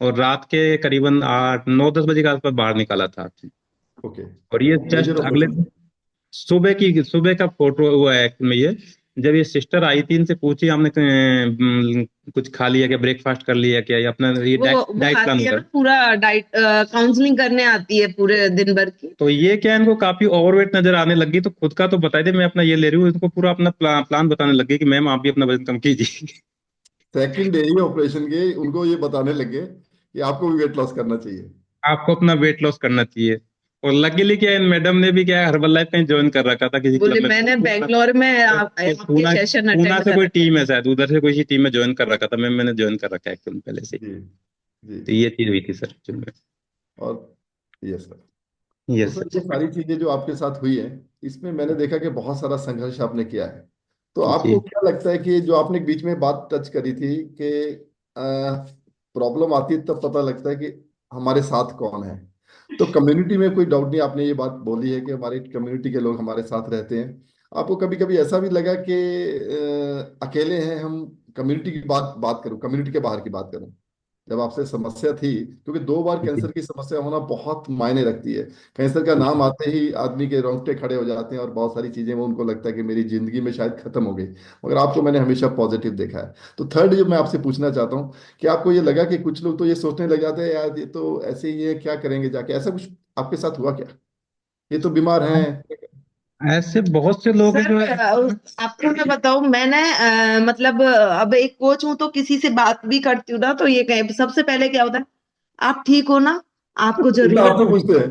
और रात के करीबन 8-9-10 बजे के आसपास बाहर निकाला था। ओके। और ये मेजर जस्ट अगले ऑपरेशन। सुबह का फोटो हुआ है एक्चुअल में ये। जब ये सिस्टर आई थी, इनसे पूछी हमने कुछ खा लिया क्या, ब्रेकफास्ट कर लिया क्या, या अपना ये वो डाइट प्लान आती है होता ना, है। पूरा डाइट काउंसलिंग करने आती है पूरे दिन भर की। तो ये क्या, इनको काफी ओवरवेट नजर आने लगी, तो खुद का तो बताई दे मैं अपना ये ले रही हूँ, इनको पूरा अपना प्लान बताने लगी कि मैम आप भी अपना वजन कम कीजिए। सेकंड डे ही ऑपरेशन के उनको ये बताने लगे कि आपको भी वेट लॉस करना चाहिए। आपको अपना वेट लॉस करना चाहिए। और लकीली क्या, इन मैडम ने भी क्या हर्बल लाइफ कहीं ज्वाइन कर रखा था किसी बोले क्लब में, मैंने बेंगलोर में तो आपके पूना सेशन पूना अटेंड से कर कोई रखे टीम थे। है शायद, उधर से कोई सी टीम में ज्वाइन कर रखा था। मैंने ज्वाइन कर रखा है एक्चुअली पहले से ही। जी। जी। तो ये चीज हुई थी सर एक्चुअल में। और यस सर। तो यस सर ये सर। सारी चीजें जो आपके साथ हुई हैं, इसमें मैंने देखा कि बहुत सारा संघर्ष आपने किया है। तो आपको जी क्या लगता है कि जो आपने बीच में बात टच करी थी कि प्रॉब्लम आती है तब पता लगता है कि हमारे साथ कौन है। तो कम्युनिटी में कोई डाउट नहीं, आपने ये बात बोली है कि हमारी कम्युनिटी के लोग हमारे साथ रहते हैं। आपको कभी कभी ऐसा भी लगा कि अकेले हैं हम? कम्युनिटी की बात बात करूं, कम्युनिटी के बाहर की बात करूं, जब आपसे समस्या थी, क्योंकि 2 बार जी कैंसर की समस्या होना बहुत मायने रखती है। कैंसर का नाम आते ही आदमी के रोंगटे खड़े हो जाते हैं, और बहुत सारी चीजें वो उनको लगता है कि मेरी जिंदगी में शायद खत्म हो गई। मगर आपको मैंने हमेशा पॉजिटिव देखा है। तो थर्ड जो मैं आपसे पूछना चाहता हूँ, कि आपको ये लगा कि कुछ लोग तो ये सोचने लग जाते हैं यार ये तो ऐसे ही है, क्या करेंगे जाके, ऐसा कुछ आपके साथ हुआ क्या? ये तो बीमार हैं। ऐसे बहुत से लोग हैं सर जो है। आपको मैं बताऊं, मैंने मतलब अब एक कोच हूं तो किसी से बात भी करती हूँ ना, तो ये कहे सबसे पहले क्या होता है, आप ठीक हो ना, आपको उल्टा जरूरत आपसे है। पूछते हैं।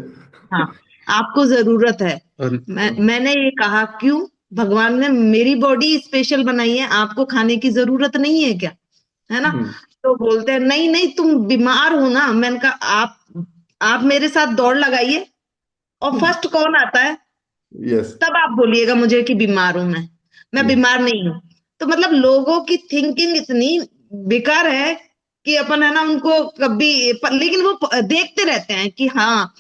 हाँ, आपको जरूरत है। और मैंने ये कहा क्यों, भगवान ने मेरी बॉडी स्पेशल बनाई है, आपको खाने की जरूरत नहीं है क्या, है ना। तो बोलते हैं नहीं नहीं तुम बीमार हो ना। मैंने कहा आप मेरे साथ दौड़ लगाइए और फर्स्ट कौन आता है यस, तब आप बोलिएगा मुझे कि बीमार हूं मैं बीमार नहीं हूं। तो मतलब लोगों की थिंकिंग इतनी बेकार है कि अपन है ना उनको कभी लेकिन वो देखते रहते हैं कि हाँ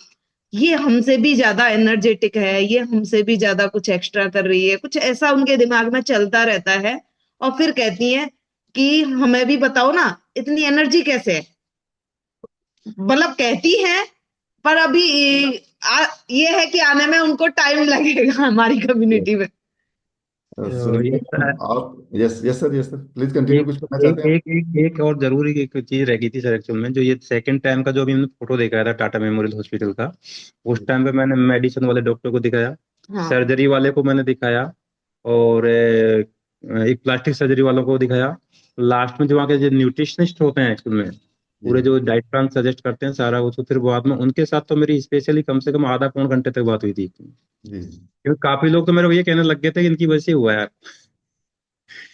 ये हमसे भी ज्यादा एनर्जेटिक है, ये हमसे भी ज्यादा कुछ एक्स्ट्रा कर रही है, कुछ ऐसा उनके दिमाग में चलता रहता है। और फिर कहती है कि हमें भी बताओ ना इतनी एनर्जी कैसे है। मतलब कहती है पर अभी ये है कि आने में उनको टाइम लगेगा हमारी कम्युनिटी में। ये सुनीता आप, yes yes sir, yes sir, please continue, एक कुछ कहना एक चाहते हैं आप? एक एक एक और जरूरी एक चीज रह गई थी सर एक्चुअल में, जो ये सेकंड टाइम का जो अभी हमने फोटो दिखाया था टाटा मेमोरियल हॉस्पिटल का, उस टाइम पे मैंने मेडिसिन वाले डॉक्टर को दिखाया, हाँ सर्जरी वाले को मैंने दिखाया, और एक प्लास्टिक सर्जरी वालों को दिखाया। लास्ट में जो वहाँ के जो न्यूट्रिशनिस्ट होते हैं एक्चुअल में, जी पूरे जो डाइट प्लान सजेस्ट करते हैं सारा वो, तो फिर बाद में उनके साथ तो मेरी स्पेशली कम से कम आधा पौन घंटे तक बात हुई थी। जी, क्योंकि काफी लोग तो मेरे को ये कहने लग गए थे कि इनकी वजह से हुआ है।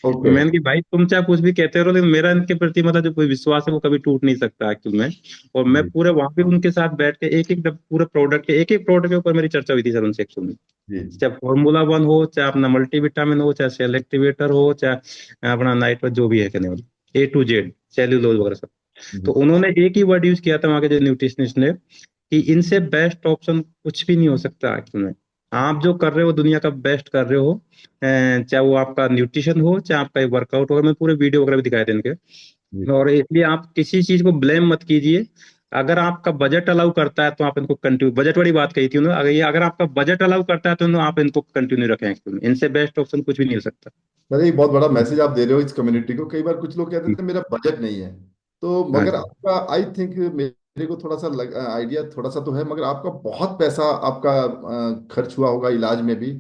ओके, मैंने कि भाई तुम चाहे कुछ भी कहते रहो, लेकिन मेरा इनके प्रति मतलब जो कोई विश्वास है वो कभी टूट नहीं सकता एक्चुअल में। और मैं जी पूरे वहां पे उनके साथ बैठ के पूरे प्रोडक्ट के एक एक प्रोडक्ट के ऊपर मेरी चर्चा हुई थी सर उनसे एक्चुअल में। जी चाहे फॉर्मूला 1 हो, चाहे अपना मल्टीविटामिन हो, चाहे सेल एक्टिवेटर हो, चाहे अपना नाइट जो भी है कहने वाला A to Z सेल्यूलोज वगैरह सब। तो जी उन्होंने एक ही वर्ड यूज किया था वहां के जो न्यूट्रिशनिस्ट ने, कि इनसे बेस्ट ऑप्शन कुछ भी नहीं हो सकता एक्चुअल में। आप जो कर रहे हो दुनिया का बेस्ट कर रहे हो, चाहे वो आपका न्यूट्रिशन हो, चाहे आपका वर्कआउट हो। मैं पूरे वीडियो वगैरह भी दिखाए थे इनके। जी और इसलिए आप किसी चीज को ब्लेम मत कीजिए। अगर आपका बजट अलाउ करता है तो आप इनको कंटिन्यू, बजट वाली बात कही थी उन्होंने, अगर आपका बजट अलाउ करता है तो आप इनको कंटिन्यू रखें एक्चुअल में। इनसे बेस्ट ऑप्शन कुछ भी नहीं हो सकता। सर, एक बहुत बड़ा मैसेज आप दे रहे हो इस कम्युनिटी को। कई बार कुछ लोग कहते थे मेरा बजट नहीं है, तो हाँ मगर जी। आपका, आई थिंक, मेरे को थोड़ा सा आइडिया थोड़ा सा तो है, मगर आपका बहुत पैसा आपका खर्च हुआ होगा इलाज में भी,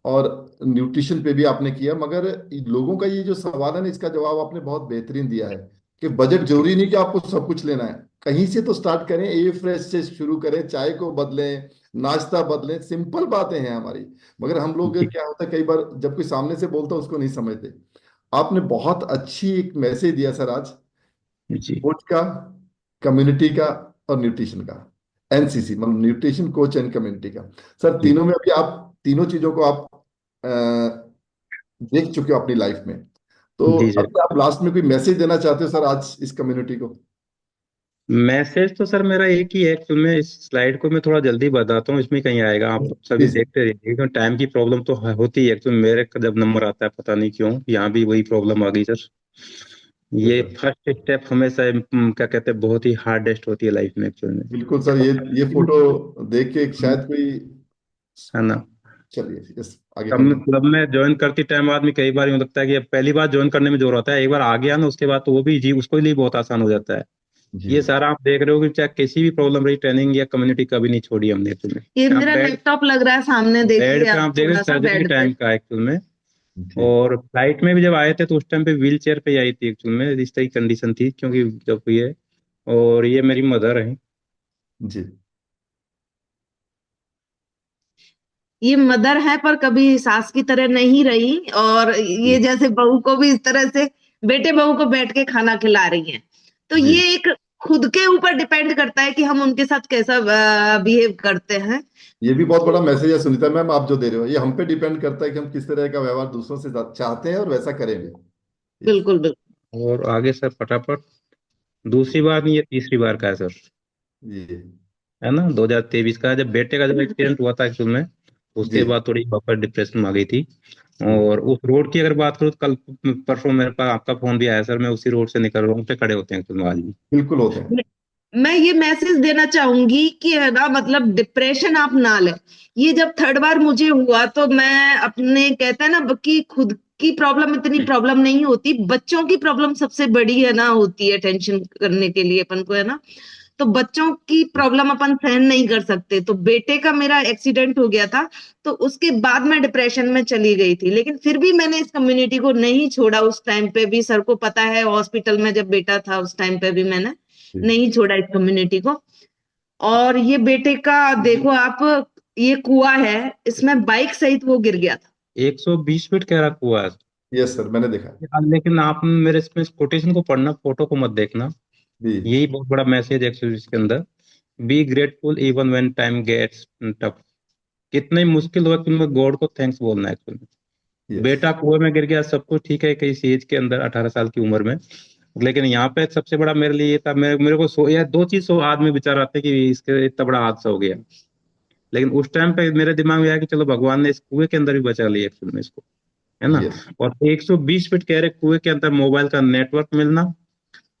और न्यूट्रिशन पे भी आपने किया। मगर लोगों का ये जो सवाल है ना, इसका जवाब आपने बहुत बेहतरीन दिया है कि बजट जरूरी नहीं कि आपको सब कुछ लेना है। कहीं से तो स्टार्ट करें, ए फ्रेश से शुरू करें, चाय को बदलें, नाश्ता बदलें, सिंपल बातें हैं हमारी। मगर हम लोग, जी क्या होता है कई बार जब कोई सामने से बोलता है उसको नहीं समझते। आपने बहुत अच्छी एक मैसेज दिया सर आज, जी कोच का, कम्युनिटी का, और न्यूट्रिशन का। एनसीसी मतलब न्यूट्रिशन कोच एंड कम्युनिटी का। सर जी तीनों में अभी आप तीनों चीजों को आप देख चुके हो अपनी लाइफ में। तो जी सर। अभी आप लास्ट में कोई मैसेज देना चाहते हो सर आज इस कम्युनिटी को? मैसेज तो सर मेरा एक ही है एक्चुअल में, इस स्लाइड को मैं थोड़ा जल्दी बताता हूँ, इसमें कहीं आएगा, आप सभी प्लीज। देखते रहिए, क्योंकि टाइम की प्रॉब्लम तो होती है एक्चुअल। मेरे का जब नंबर आता है पता नहीं क्यों यहाँ भी वही प्रॉब्लम आ गई सर। यस ये सर, फर्स्ट स्टेप हमेशा क्या कहते हैं बहुत ही हार्डेस्ट होती है लाइफ में एक्चुअल में। बिल्कुल सर, ये फोटो देख के शायद कोई, है ना। चलिए यस, आगे तब कंटिन्यू। क्लब में ज्वाइन करती टाइम आदमी कई बार यूँ लगता है कि अब पहली बार ज्वाइन करने में जोर होता है, एक बार आ गया ना उसके बाद तो वो भी जी उसको लिए बहुत आसान हो जाता है। जी ये सारा आप देख रहे हो कि चाहे किसी भी प्रॉब्लम रही, ट्रेनिंग या कम्युनिटी कभी नहीं छोड़ी हमने एक्चुअल ये में। आप मेरा बेड लैपटॉप लग रहा है सामने, देखिए बेड पे आप आप देख रहे थोड़ा सा सर्जरी के बेड पे। टाइम का एक्चुअल में। ठीक। और फ्लाइट में भी जब आए थे तो उस टाइम पे व्हील चेयर पे ही आई थी एक्चुअल में, इस तरह की कंडीशन थी क्योंकि जब ये, और ये मेरी मदर है। जी ये मदर है पर कभी सास की तरह नहीं रही, और ये जी जैसे बहू को भी इस तरह से बेटे बहू को बैठ के खाना खिला रही हैं। तो जी, ये एक खुद के ऊपर डिपेंड करता है कि हम उनके साथ कैसा बिहेव करते हैं। ये भी बहुत बड़ा मैसेज है सुनीता मैम, आप जो दे रहे हो। ये हम पे डिपेंड करता है कि हम किस तरह का व्यवहार दूसरों से चाहते हैं और वैसा करेंगे। यस। बिल्कुल बिल्कुल। और आगे सर फटाफट, दूसरी बार नहीं ये तीसरी बार का है सर। जी है ना, 2023 का जब बेटे का जब एक्सीडेंट हुआ था एक्चुअल में, जी उसके बाद थोड़ी वापस डिप्रेशन में आ गई थी। और उस रोड की अगर बात करूँ तो कल परसों मेरे पास आपका फोन भी आया सर, मैं उसी रोड से निकल रहा हूँ पे खड़े होते हैं एक्चुअल में आज भी। बिल्कुल होते हैं। मैं ये मैसेज देना चाहूंगी कि है ना, मतलब डिप्रेशन आप ना लें। ये जब थर्ड बार मुझे हुआ तो मैं अपने, कहते हैं ना कि खुद की प्रॉब्लम इतनी प्रॉब्लम नहीं होती, बच्चों की प्रॉब्लम सबसे बड़ी है ना होती है टेंशन करने के लिए अपन को, है ना। तो बच्चों की प्रॉब्लम अपन सहन नहीं कर सकते। तो बेटे का मेरा एक्सीडेंट हो गया था, तो उसके बाद मैं डिप्रेशन में चली गई थी, लेकिन फिर भी मैंने इस कम्युनिटी को नहीं छोड़ा। उस टाइम पे भी सर को पता है, हॉस्पिटल में जब बेटा था उस टाइम पे भी मैंने जी नहीं छोड़ा इस कम्युनिटी को। और ये बेटे का देखो आप, ये कुआं है, इसमें बाइक सहित वो गिर गया था। 120 फीट कह रहा कुआ है। यस सर, मैंने देखा लेकिन आप मेरे इसमें इस कोटेशन को पढ़ना, फोटो को मत देखना। जी। यही बहुत बड़ा मैसेज है एक्चुअली इसके अंदर। Be grateful even when time gets tough. कितना ही मुश्किल हो तुमको गॉड को थैंक्स बोलना है एक्चुअली। यस। बेटा कुएं में गिर गया, सब कुछ ठीक है किसी एज के अंदर, 18 साल की उम्र में। लेकिन यहाँ पे सबसे बड़ा मेरे लिए ये था, मेरे को या दो चीज सो आदमी विचार आते कि इसके इतना बड़ा हादसा हो गया। लेकिन उस टाइम पे मेरे दिमाग में आया कि चलो भगवान ने इस कुएं के अंदर भी बचा लिया एक्चुअली में इसको, है ना। यस। और 120 फीट कह रहे कुएं के अंदर मोबाइल का नेटवर्क मिलना,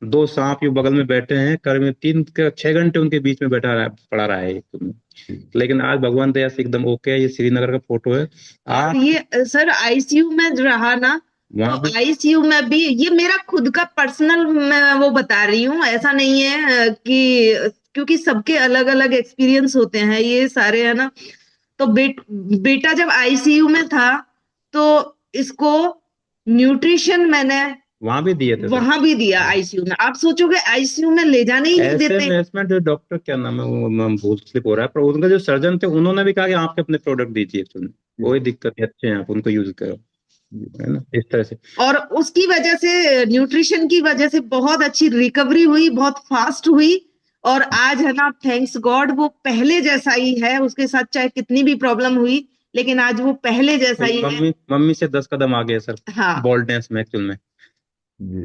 दो सांप यूं बगल में बैठे हैं, करीब 3 6 घंटे उनके बीच में बैठा रहा पड़ा रहा है तुम्हें। लेकिन आज भगवान दया से एकदम ओके है। ये श्रीनगर का फोटो है। और आज ये सर आईसीयू में रहा ना, वहां तो भी आईसीयू में भी ये मेरा खुद का पर्सनल, मैं वो बता रही हूँ, ऐसा नहीं है कि, क्योंकि सबके अलग अलग एक्सपीरियंस होते हैं ये सारे, है ना। तो बेटा जब आईसीयू में था, तो इसको न्यूट्रिशन मैंने वहां भी दिए थे सर। वहां भी दिया आईसीयू में। आप सोचोगे आईसीयू में ले जाने ही नहीं ऐसे देते। इन्वेस्टमेंट जो डॉक्टर क्या नाम है वो भूल स्लिप हो रहा है, पर उनका जो सर्जन थे उन्होंने भी कहा कि आपके अपने प्रोडक्ट दीजिए एक्चुअली, कोई दिक्कत नहीं, अच्छे हैं आप उनको यूज करो, है ना, इस तरह से। और उसकी वजह से, न्यूट्रिशन की वजह से बहुत अच्छी रिकवरी हुई, बहुत फास्ट हुई। और आज है ना, थैंक्स गॉड, वो पहले जैसा ही है। उसके साथ चाहे कितनी भी प्रॉब्लम हुई, लेकिन आज वो पहले जैसा ही है। मम्मी मम्मी से 10 कदम आगे है सर हाँ। बोल्डनेस में एक्चुअल में। जी।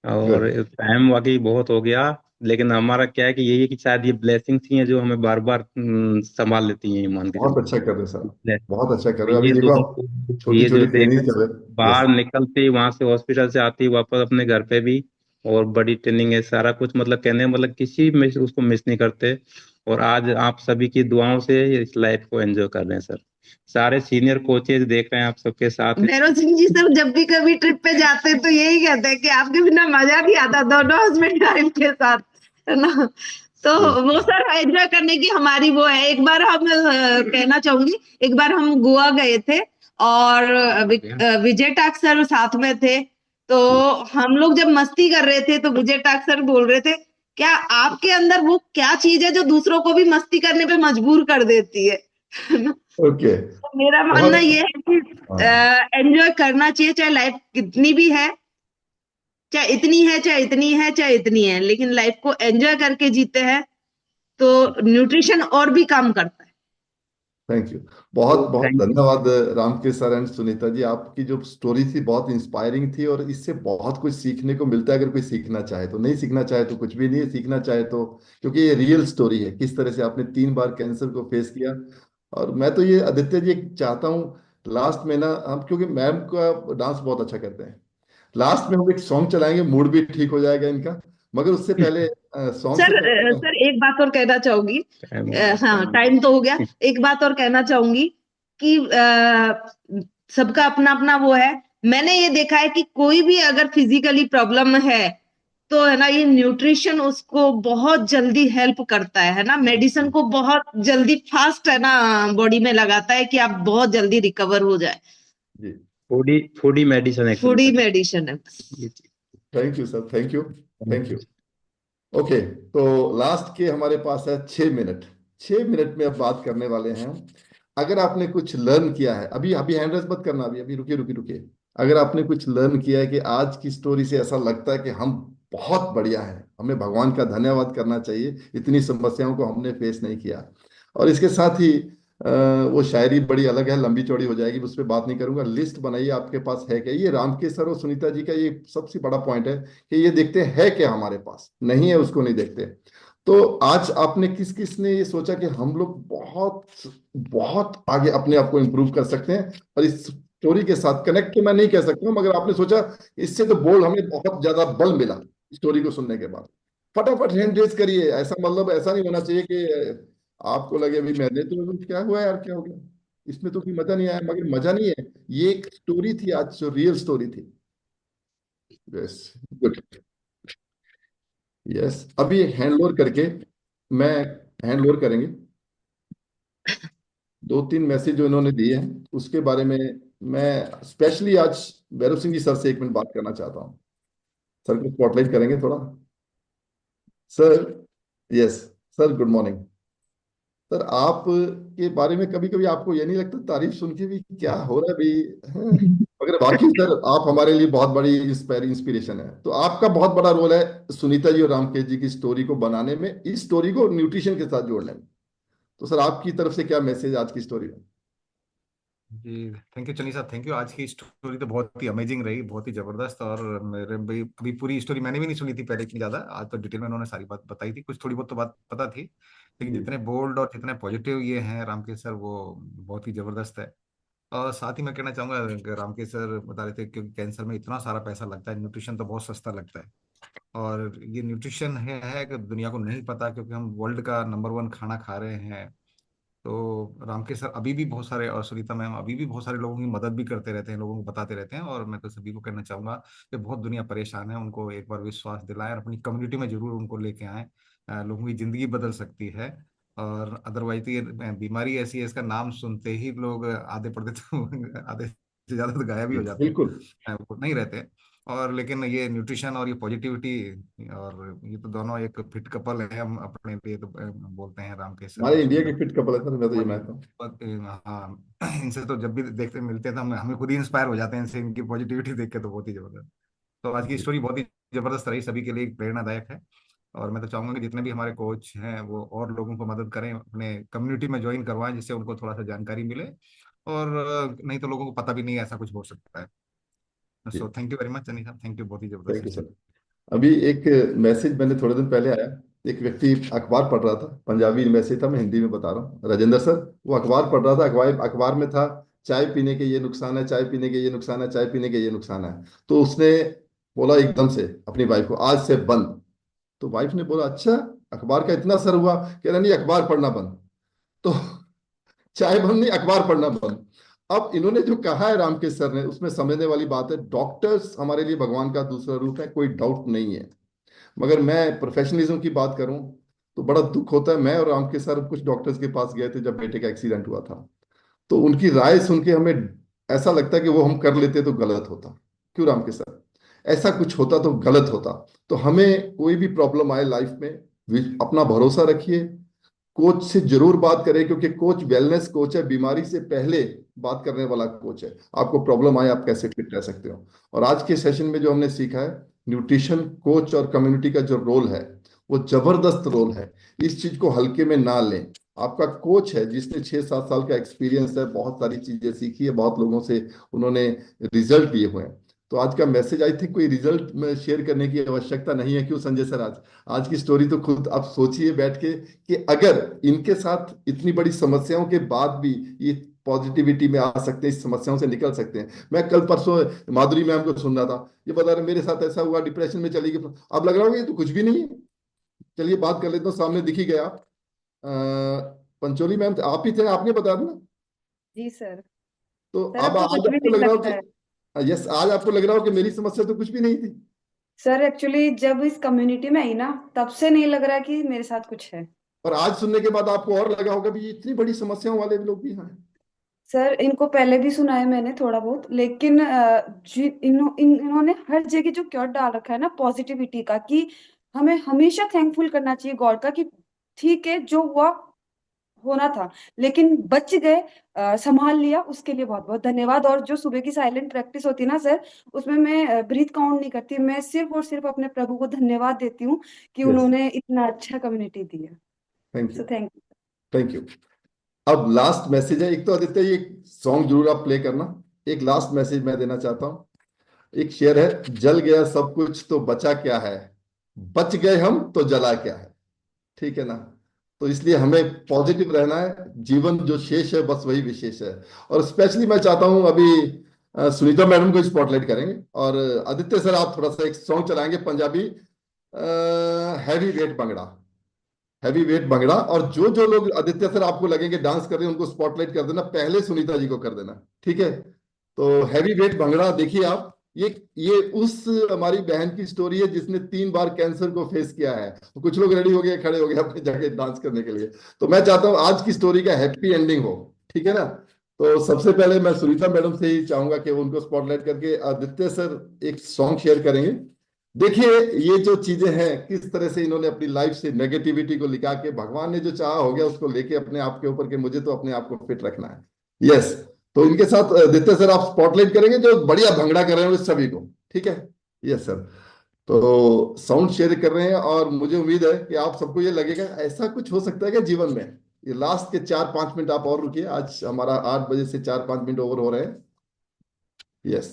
और गुड। टाइम वाकई बहुत हो गया। लेकिन हमारा क्या है कि यही है कि शायद ये ब्लेसिंग्स ही हैं जो हमें बार बार संभाल लेती हैं, ये मान के बहुत चलो। अच्छा कर रहे हैं सर, इसलिए बहुत अच्छा कर तो रहे हैं। अभी ये देखो आप दोनों, छोटी ये जो छोटी देख ट्रेनिंग कर रहे हैं। बाहर यस। निकलते ही वहां से हॉस्पिटल से आती वापस अपने घर पे भी, और बड़ी ट्रेनिंग है सारा कुछ, मतलब कहने मतलब किसी में से उसको मिस नहीं करते। और आज आप सभी की दुआओं से इस लाइफ को एंजॉय कर रहे हैं सर। सारे सीनियर कोचेज देख रहे हैं आप सबके साथ हैं। भैरव सिंह जी सर जब भी कभी ट्रिप पे जाते हैं तो यही कहते हैं कि आपके बिना मजा नहीं आता दोनों हस्बैंड के साथ, है ना। तो यस। वो सर एंजॉय करने की हमारी वो है। एक बार हम कहना चाहूंगी, एक बार हम गोवा गए थे, और विजय टाक सर साथ में थे। तो हम लोग जब मस्ती कर रहे थे, तो विजय टाक सर बोल रहे थे, क्या आपके अंदर वो क्या चीज है जो दूसरों को भी मस्ती करने पे मजबूर कर देती है? ओके। तो मेरा मानना बहुत। ये है कि हाँ। एंजॉय करना चाहिए, चाहे लाइफ कितनी भी है, चाहे इतनी है, चाहे इतनी है, चाहे इतनी है, लेकिन लाइफ को एंजॉय करके जीते हैं तो न्यूट्रिशन और भी काम करता है। Thank you. बहुत तो बहुत थैंक यू। धन्यवाद रामकृष्ण सर एंड सुनीता जी, आपकी जो स्टोरी थी बहुत इंस्पायरिंग थी, और इससे बहुत कुछ सीखने को मिलता है। अगर कोई सीखना चाहे तो, नहीं सीखना चाहे तो कुछ भी नहीं है, सीखना चाहे तो, क्योंकि ये रियल स्टोरी है किस तरह से आपने 3 बार कैंसर को फेस किया। और मैं तो ये आदित्य जी चाहता हूँ, लास्ट में ना हम, क्योंकि मैम का डांस बहुत अच्छा करते हैं, लास्ट में हम एक सॉन्ग चलाएंगे, मूड भी ठीक हो जाएगा इनका। मगर उससे पहले सॉन्ग से सर पहले। सर एक बात और कहना चाहूंगी। टाइम हो गया। हाँ, टाइम तो हो गया। एक बात और कहना चाहूंगी कि सबका अपना अपना वो है। मैंने ये देखा है कि कोई भी अगर फिजिकली प्रॉब्लम है, तो है ना, ये न्यूट्रिशन उसको बहुत जल्दी हेल्प करता है ना। मेडिसिन को बहुत जल्दी फास्ट, है ना, बॉडी में लगाता है कि आप बहुत जल्दी रिकवर हो जाए। जी। Foodie foodie medicine actually food ही सर। मेडिसिन है बस। ये thank you sir, thank you. Thank you. चीज। ओके। तो लास्ट के हमारे पास है 6 मिनट। 6 मिनट में अब बात करने वाले हैं हम। अगर आपने कुछ लर्न किया है, अभी अभी हैंड रेस मत करना, अभी अभी रुकिए रुकिए रुकिए। अगर आपने कुछ लर्न किया है कि आज की स्टोरी से ऐसा लगता है कि हम बहुत बढ़िया हैं, हमें भगवान का धन्यवाद करना चाहिए, इतनी समस्याओं को हमने फेस नहीं किया। और इसके साथ ही वो शायरी बड़ी अलग है, लंबी चौड़ी हो जाएगी, उस पर बात नहीं करूंगा। लिस्ट बनाइए, आपके पास है क्या? ये रामकेश सर और सुनीता जी का ये सबसे बड़ा पॉइंट है कि ये देखते हैं क्या हमारे पास, नहीं है उसको नहीं देखते। तो आज आपने किस किस ने ये सोचा कि हम लोग बहुत बहुत आगे अपने आप को इम्प्रूव कर सकते हैं, और इस स्टोरी के साथ कनेक्ट तो मैं नहीं कह सकता हूँ, मगर आपने सोचा, इससे तो बोल हमें बहुत ज्यादा बल मिला स्टोरी को सुनने के बाद। फटाफट हैंड रेज करिए। ऐसा मतलब ऐसा नहीं होना चाहिए कि आपको लगे अभी मैंने तो क्या हुआ यार, क्या हो गया, इसमें तो कोई मजा नहीं आया। मगर मजा नहीं है, ये एक स्टोरी थी आज, जो रियल स्टोरी थी। यस। गुड। यस। अभी हैंड लोअर करके, मैं हैंड लोअर करेंगे, 2 3 मैसेज जो इन्होंने दिए हैं उसके बारे में मैं स्पेशली आज भैरव सिंह जी सर से 1 मिनट बात करना चाहता हूँ। सर को स्पॉटलाइट करेंगे थोड़ा। Sir. Yes. Sir good morning. Sir आप के बारे में कभी कभी आपको ये नहीं लगता तारीफ सुन के भी क्या हो रहा है भाई, हैं? मगर बाकी सर आप हमारे लिए बहुत बड़ी इंस्पिरेशन है। तो आपका बहुत बड़ा रोल है सुनीता जी और रामकेश जी की स्टोरी को बनाने में, इस स्टोरी को न्यूट्रिशन के साथ जोड़ने में। तो सर आपकी तरफ से क्या मैसेज आज की स्टोरी में? जी थैंक यू चन्नी साहब, थैंक यू। आज की स्टोरी तो बहुत ही अमेजिंग रही, बहुत ही जबरदस्त। और मेरे भाई अभी पूरी स्टोरी मैंने भी नहीं सुनी थी पहले इतनी ज्यादा, आज तो डिटेल में उन्होंने सारी बात बताई थी, कुछ थोड़ी बहुत तो बात पता थी, लेकिन जी जितने बोल्ड और जितने पॉजिटिव ये हैं रामकेश सर, वो बहुत ही जबरदस्त है। और साथ ही मैं कहना चाहूंगा कि रामकेश सर बता रहे थे क्योंकि कैंसर में इतना सारा पैसा लगता है, न्यूट्रिशन तो बहुत सस्ता लगता है। और ये न्यूट्रिशन है कि दुनिया को नहीं पता, क्योंकि हम वर्ल्ड का नंबर वन खाना खा रहे हैं। तो रामकेश सर अभी भी बहुत सारे, और सुनीता मैम अभी भी बहुत सारे लोगों की मदद भी करते रहते हैं, लोगों को बताते रहते हैं। और मैं तो सभी को कहना चाहूंगा कि बहुत दुनिया परेशान है, उनको एक बार विश्वास दिलाएं और अपनी कम्युनिटी में जरूर उनको लेके आएं। लोगों की जिंदगी बदल सकती है। और अदरवाइज तो ये बीमारी ऐसी है, इसका नाम सुनते ही लोग आधे पड़ते तो आधे से ज्यादा तो गायब ही हो जाते हैं, बिल्कुल। वो नहीं रहते। और लेकिन ये न्यूट्रिशन और ये पॉजिटिविटी, और ये तो दोनों एक फिट कपल है, हम अपने लिए तो बोलते हैं रामकेश सर हमारे और इंडिया सुनीता। की फिट कपल है सर, मैं तो ये बहुत मानता हूँ। बहुत हाँ इनसे तो जब भी देखते मिलते हैं तो हम हमें खुद ही इंस्पायर हो जाते हैं इनसे, इनकी पॉजिटिविटी देख के तो बहुत ही जबरदस्त। तो आज की जी स्टोरी बहुत ही जबरदस्त रही, सभी के लिए एक प्रेरणादायक है। और मैं तो चाहूंगा कि जितने भी हमारे कोच हैं वो और लोगों को मदद करें, अपने कम्युनिटी में ज्वाइन करवाएं, जिससे उनको थोड़ा सा जानकारी मिले। और नहीं तो लोगों को पता भी नहीं है ऐसा कुछ हो सकता है। जी। So thank you very much Channi साहब, थैंक यू, बहुत ही जबरदस्त थैंक यू सेशन। सर। अभी एक मैसेज मैंने थोड़े दिन पहले आया, एक व्यक्ति अखबार पढ़ रहा था, पंजाबी मैसेज था, मैं हिंदी में बता रहा हूँ, राजेंद्र सर। वो अखबार पढ़ रहा था, अखबार अखबार में था चाय पीने के ये नुकसान है, चाय पीने के ये नुकसान है, चाय पीने के ये नुकसान है। तो उसने बोला एकदम से अपनी वाइफ को, आज से बंद। तो वाइफ ने बोला अच्छा, अखबार का इतना असर हुआ? कह रहा नहीं, अखबार पढ़ना बंद। तो चाय बंद नहीं, अखबार पढ़ना बंद। अब इन्होंने जो कहा है रामकेश सर ने, उसमें समझने वाली बात है, डॉक्टर्स हमारे लिए भगवान का दूसरा रूप है, कोई डाउट नहीं है। मगर मैं प्रोफेशनलिज्म की बात करूं तो बड़ा दुख होता है। मैं और रामकेश सर कुछ डॉक्टर्स के पास गए थे जब बेटे का एक्सीडेंट हुआ था। तो उनकी राय सुन के हमें ऐसा लगता है कि वो हम कर लेते तो गलत होता। क्यों रामकेश सर? ऐसा कुछ होता तो गलत होता। तो हमें कोई भी प्रॉब्लम आए लाइफ में, अपना भरोसा रखिए, कोच से जरूर बात करें, क्योंकि कोच वेलनेस कोच है, बीमारी से पहले बात करने वाला कोच है। आपको प्रॉब्लम आए आप कैसे फिट रह सकते हो। और आज के सेशन में जो हमने सीखा है, न्यूट्रिशन कोच और कम्युनिटी का जो रोल है वो जबरदस्त रोल है। इस चीज को हल्के में ना लें। आपका कोच है जिसने 6-7 साल का एक्सपीरियंस है, बहुत सारी चीजें सीखी है, बहुत लोगों से उन्होंने रिजल्ट लिए हुए हैं। तो आज का मैसेज आई थिंक कोई रिजल्ट में शेयर करने की आवश्यकता नहीं है। क्यों संजय सर? आज आज की स्टोरी तो खुद आप सोचिए बैठ के कि अगर इनके साथ इतनी बड़ी समस्याओं के बाद भी ये पॉजिटिविटी में आ सकते हैं, इस समस्याओं से निकल सकते हैं। मैं कल परसों माधुरी मैम को सुन रहा था, ये बता रहे मेरे साथ ऐसा हुआ, डिप्रेशन में चली गई। अब लग रहा होगा ये तो कुछ भी नहीं है। चलिए बात कर लेते हैं, सामने दिख ही गया। पंचोली मैम आप ही थे, आपने बताया था ना? जी सर। तो सर अब अब तो आज कुछ भी आपको नहीं लग रहा हो लगता है। कि यस, आज आपको लग रहा हो कि मेरी समस्या तो कुछ भी नहीं थी। सर एक्चुअली जब इस कम्युनिटी में आई ना, तब से नहीं लग रहा कि मेरे साथ कुछ है। और आज सुनने के बाद आपको और लगा होगा भी ये इतनी बड़ी समस्याओं वाले भी लोग भी हैं। सर इनको पहले भी सुना है मैंने थोड़ा बहुत, लेकिन इन्होंने हर जगह जो क्योर डाल रखा है ना पॉजिटिविटी का, कि हमें हमेशा थैंकफुल करना चाहिए गॉड का, कि ठीक है जो हुआ होना था, लेकिन बच गए, संभाल लिया, उसके लिए बहुत बहुत धन्यवाद। और जो सुबह की साइलेंट प्रैक्टिस होती है ना सर, उसमें मैं ब्रीथ काउंट नहीं करती, मैं सिर्फ और सिर्फ अपने प्रभु को धन्यवाद देती हूँ कि यस, उन्होंने इतना अच्छा कम्युनिटी दिया। Thank you. So thank you. Thank you. अब लास्ट मैसेज है, एक तो आदित्य ये सॉन्ग जरूर आप प्ले करना। एक लास्ट मैसेज मैं देना चाहता हूँ। एक शेर है, जल गया सब कुछ तो बचा क्या है, बच गए हम तो जला क्या है। ठीक है ना? तो इसलिए हमें पॉजिटिव रहना है, जीवन जो शेष है बस वही विशेष है। और स्पेशली मैं चाहता हूं अभी सुनीता मैडम को स्पॉटलाइट करेंगे, और आदित्य सर आप थोड़ा सा एक सॉन्ग चलाएंगे Punjabi, heavy weight bhangra. Heavy weight bhangra. और जो जो लोग आदित्य सर आपको लगेंगे डांस कर रहे हैं उनको स्पॉटलाइट कर देना, पहले सुनीता जी को कर देना, ठीक है? तो हैवी वेट भंगड़ा देखिए आप। ये उस हमारी बहन की स्टोरी है जिसने 3 बार कैंसर को फेस किया है। तो कुछ लोग रेडी हो गए, खड़े हो गए अपनी जगह डांस करने के लिए। तो मैं चाहता हूं आज की स्टोरी का हैप्पी एंडिंग हो, ठीक है ना? तो सबसे पहले मैं सुनीता मैडम से ही चाहूंगा कि उनको स्पॉटलाइट करके आदित्य सर एक सॉन्ग शेयर करेंगे देखिए ये जो चीजें हैं किस तरह से इन्होंने अपनी लाइफ से नेगेटिविटी को लिखा के भगवान ने जो चाहा हो गया उसको लेके अपने आप के ऊपर के मुझे तो अपने आप को फिट रखना है। यस, तो इनके साथ दित्य सर आप स्पॉटलाइट करेंगे जो बढ़िया भंगड़ा कर रहे हैं उस सभी को, ठीक है। यस सर, तो साउंड शेयर कर रहे हैं और मुझे उम्मीद है कि आप सबको ये लगेगा ऐसा कुछ हो सकता है कि जीवन में। ये लास्ट के 4-5 मिनट आप और रुकिए, आज हमारा 8 बजे से 4-5 मिनट ओवर हो रहे हैं। यस,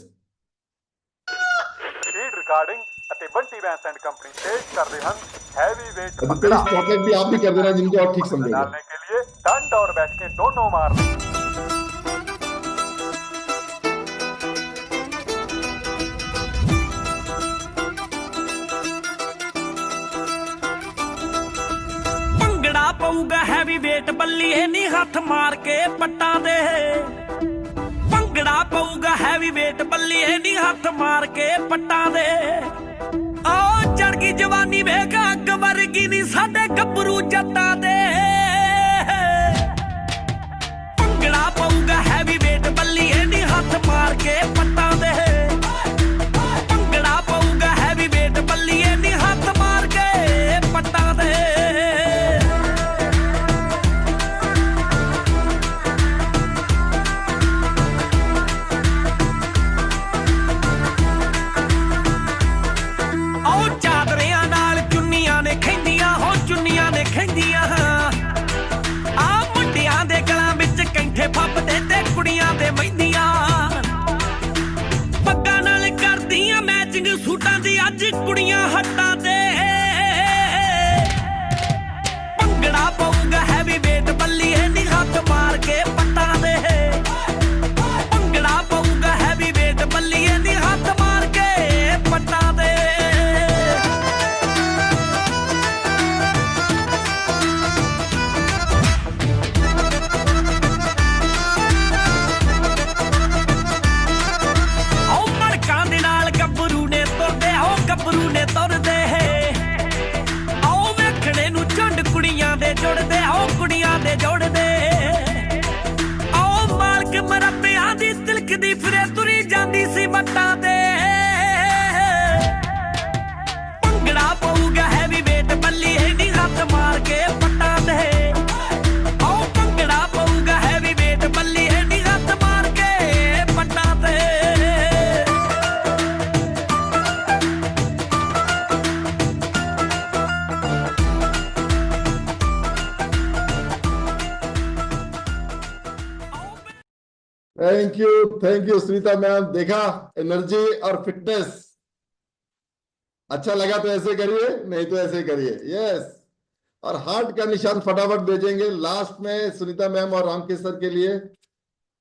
रिकॉर्डिंग ਅਤੇ ਬੰਟੀ ਵੈਂਸ ਐਂਡ ਕੰਪਨੀ पेश कर रहे हैं हैवी वेट अधिकतर स्पॉटलाइट भी आप भी कर देना जिनको और ठीक समझेगा। डालने के लिए डंड और बैठ के दोनों मारने। ਭੰਗੜਾ ਪਊਗਾ ਹੈਵੀ ਵੇਟ ਬੱਲੀਏ ਨੀ ਹੱਥ ਮਾਰ ਕੇ ਪੱਟਾਂ ਦੇ ਭੰਗੜਾ ਪਊਗਾ ਹੈਵੀ ਵੇਟ ਬੱਲੀਏ ਨੀ ਹੱਥ ਮਾਰ ਕੇ ਪੱਟਾਂ ਦੇ ਓ ਚੜ ਗਈ ਜਵਾਨੀ ਵੇਖ ਅੱਗ ਵਰਗੀ ਨੀ ਸਾਡੇ ਗੱਭਰੂ ਜੱਟਾਂ ਦੇ ਭੰਗੜਾ ਪਊਗਾ ਹੈਵੀ ਵੇਟ ਬੱਲੀਏ ਨੀ ਹੱਥ ਮਾਰ ਕੇ ਪੱਟਾਂ ਦੇ ਭੰਗੜਾ ਪਊਗਾ ਹੈਵੀ ਵੇਟ ਬੱਲੀਏ ਨੀ ਹੱਥ ਮਾਰ ਕੇ ਪੱਟਾਂ ਦੇ ਫੱਬਦੇ ਤੇ ਕੁੜੀਆਂ ਦੇ ਮਹਿੰਦੀਆਂ ਪੱਗਾਂ ਨਾਲ ਕਰਦੀਆਂ ਮੈਚਿੰਗ ਸੂਟਾਂ ਦੀ ਅੱਜ ਕੁੜੀਆਂ ਹੱਟਾਂ ਤੇ ਭੰਗੜਾ ਪਊਗਾ ਹੈਵੀ ਵੇਟ ਬੱਲੀਏ ਨੀ ਹੱਥ ਮਾਰ ਕੇ ਪੱਟਾਂ ਦੇ ਭੰਗੜਾ ਪਊਗਾ ਹੈਵੀ ਵੇਟ ਬੱਲੀਏ ਨੀ ਹੱਥ ਮਾਰ ਕੇ ਪੱਟਾਂ ਦੇ ਗੱਭਰੂ ਨੇ ਤੁਰਦੇ ਆਓ ਵੇਖਣੇ ਨੂੰ ਝੁੰਡ ਕੁੜੀਆਂ ਦੇ ਜੁੜਦੇ ਆਓ ਕੁੜੀਆਂ ਦੇ ਜੋੜਦੇ ਆਓ ਮਾਲਕ ਮਰੱਬਿਆਂ ਦੀ ਤਿਲਕਦੀ ਫਿਰੇ ਤੁਰੀ ਜਾਂਦੀ ਸੀ ਮੱਟਾਂ ਤੇ ਭੰਗੜਾ ਪਊਗਾ ਹੈਵੀ ਵੇਟ ਬੱਲੀਏ ਨੀ ਹੱਥ ਮਾਰ ਕੇ ਪੱਟਾਂ ਦੇ ਆਓ ਭੰਗੜਾ ਪਊਗਾ ਹੈਵੀ ਵੇਟ ਬੱਲੀਏ ਨੀ ਹੱਥ ਮਾਰ ਕੇ ਪੱਟਾਂ ਤੇ थैंक यू सुनीता मैम। देखा एनर्जी और फिटनेस, अच्छा लगा तो ऐसे करिए, नहीं तो ऐसे करिए। यस, और हार्ट का निशान फटाफट भेजेंगे लास्ट में सुनीता मैम और रामकेश सर के लिए।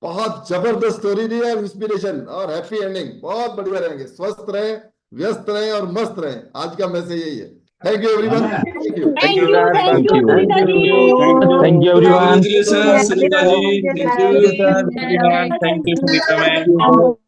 बहुत जबरदस्त स्टोरी दी है, इंस्पिरेशन और हैप्पी एंडिंग, बहुत बढ़िया रहेंगे। स्वस्थ रहे, व्यस्त रहे और मस्त रहे, आज का मैसेज यही है। Thank you everyone. Thank you thank you everyone. Sunita ji, thank you. Thank you Sunita ma'am.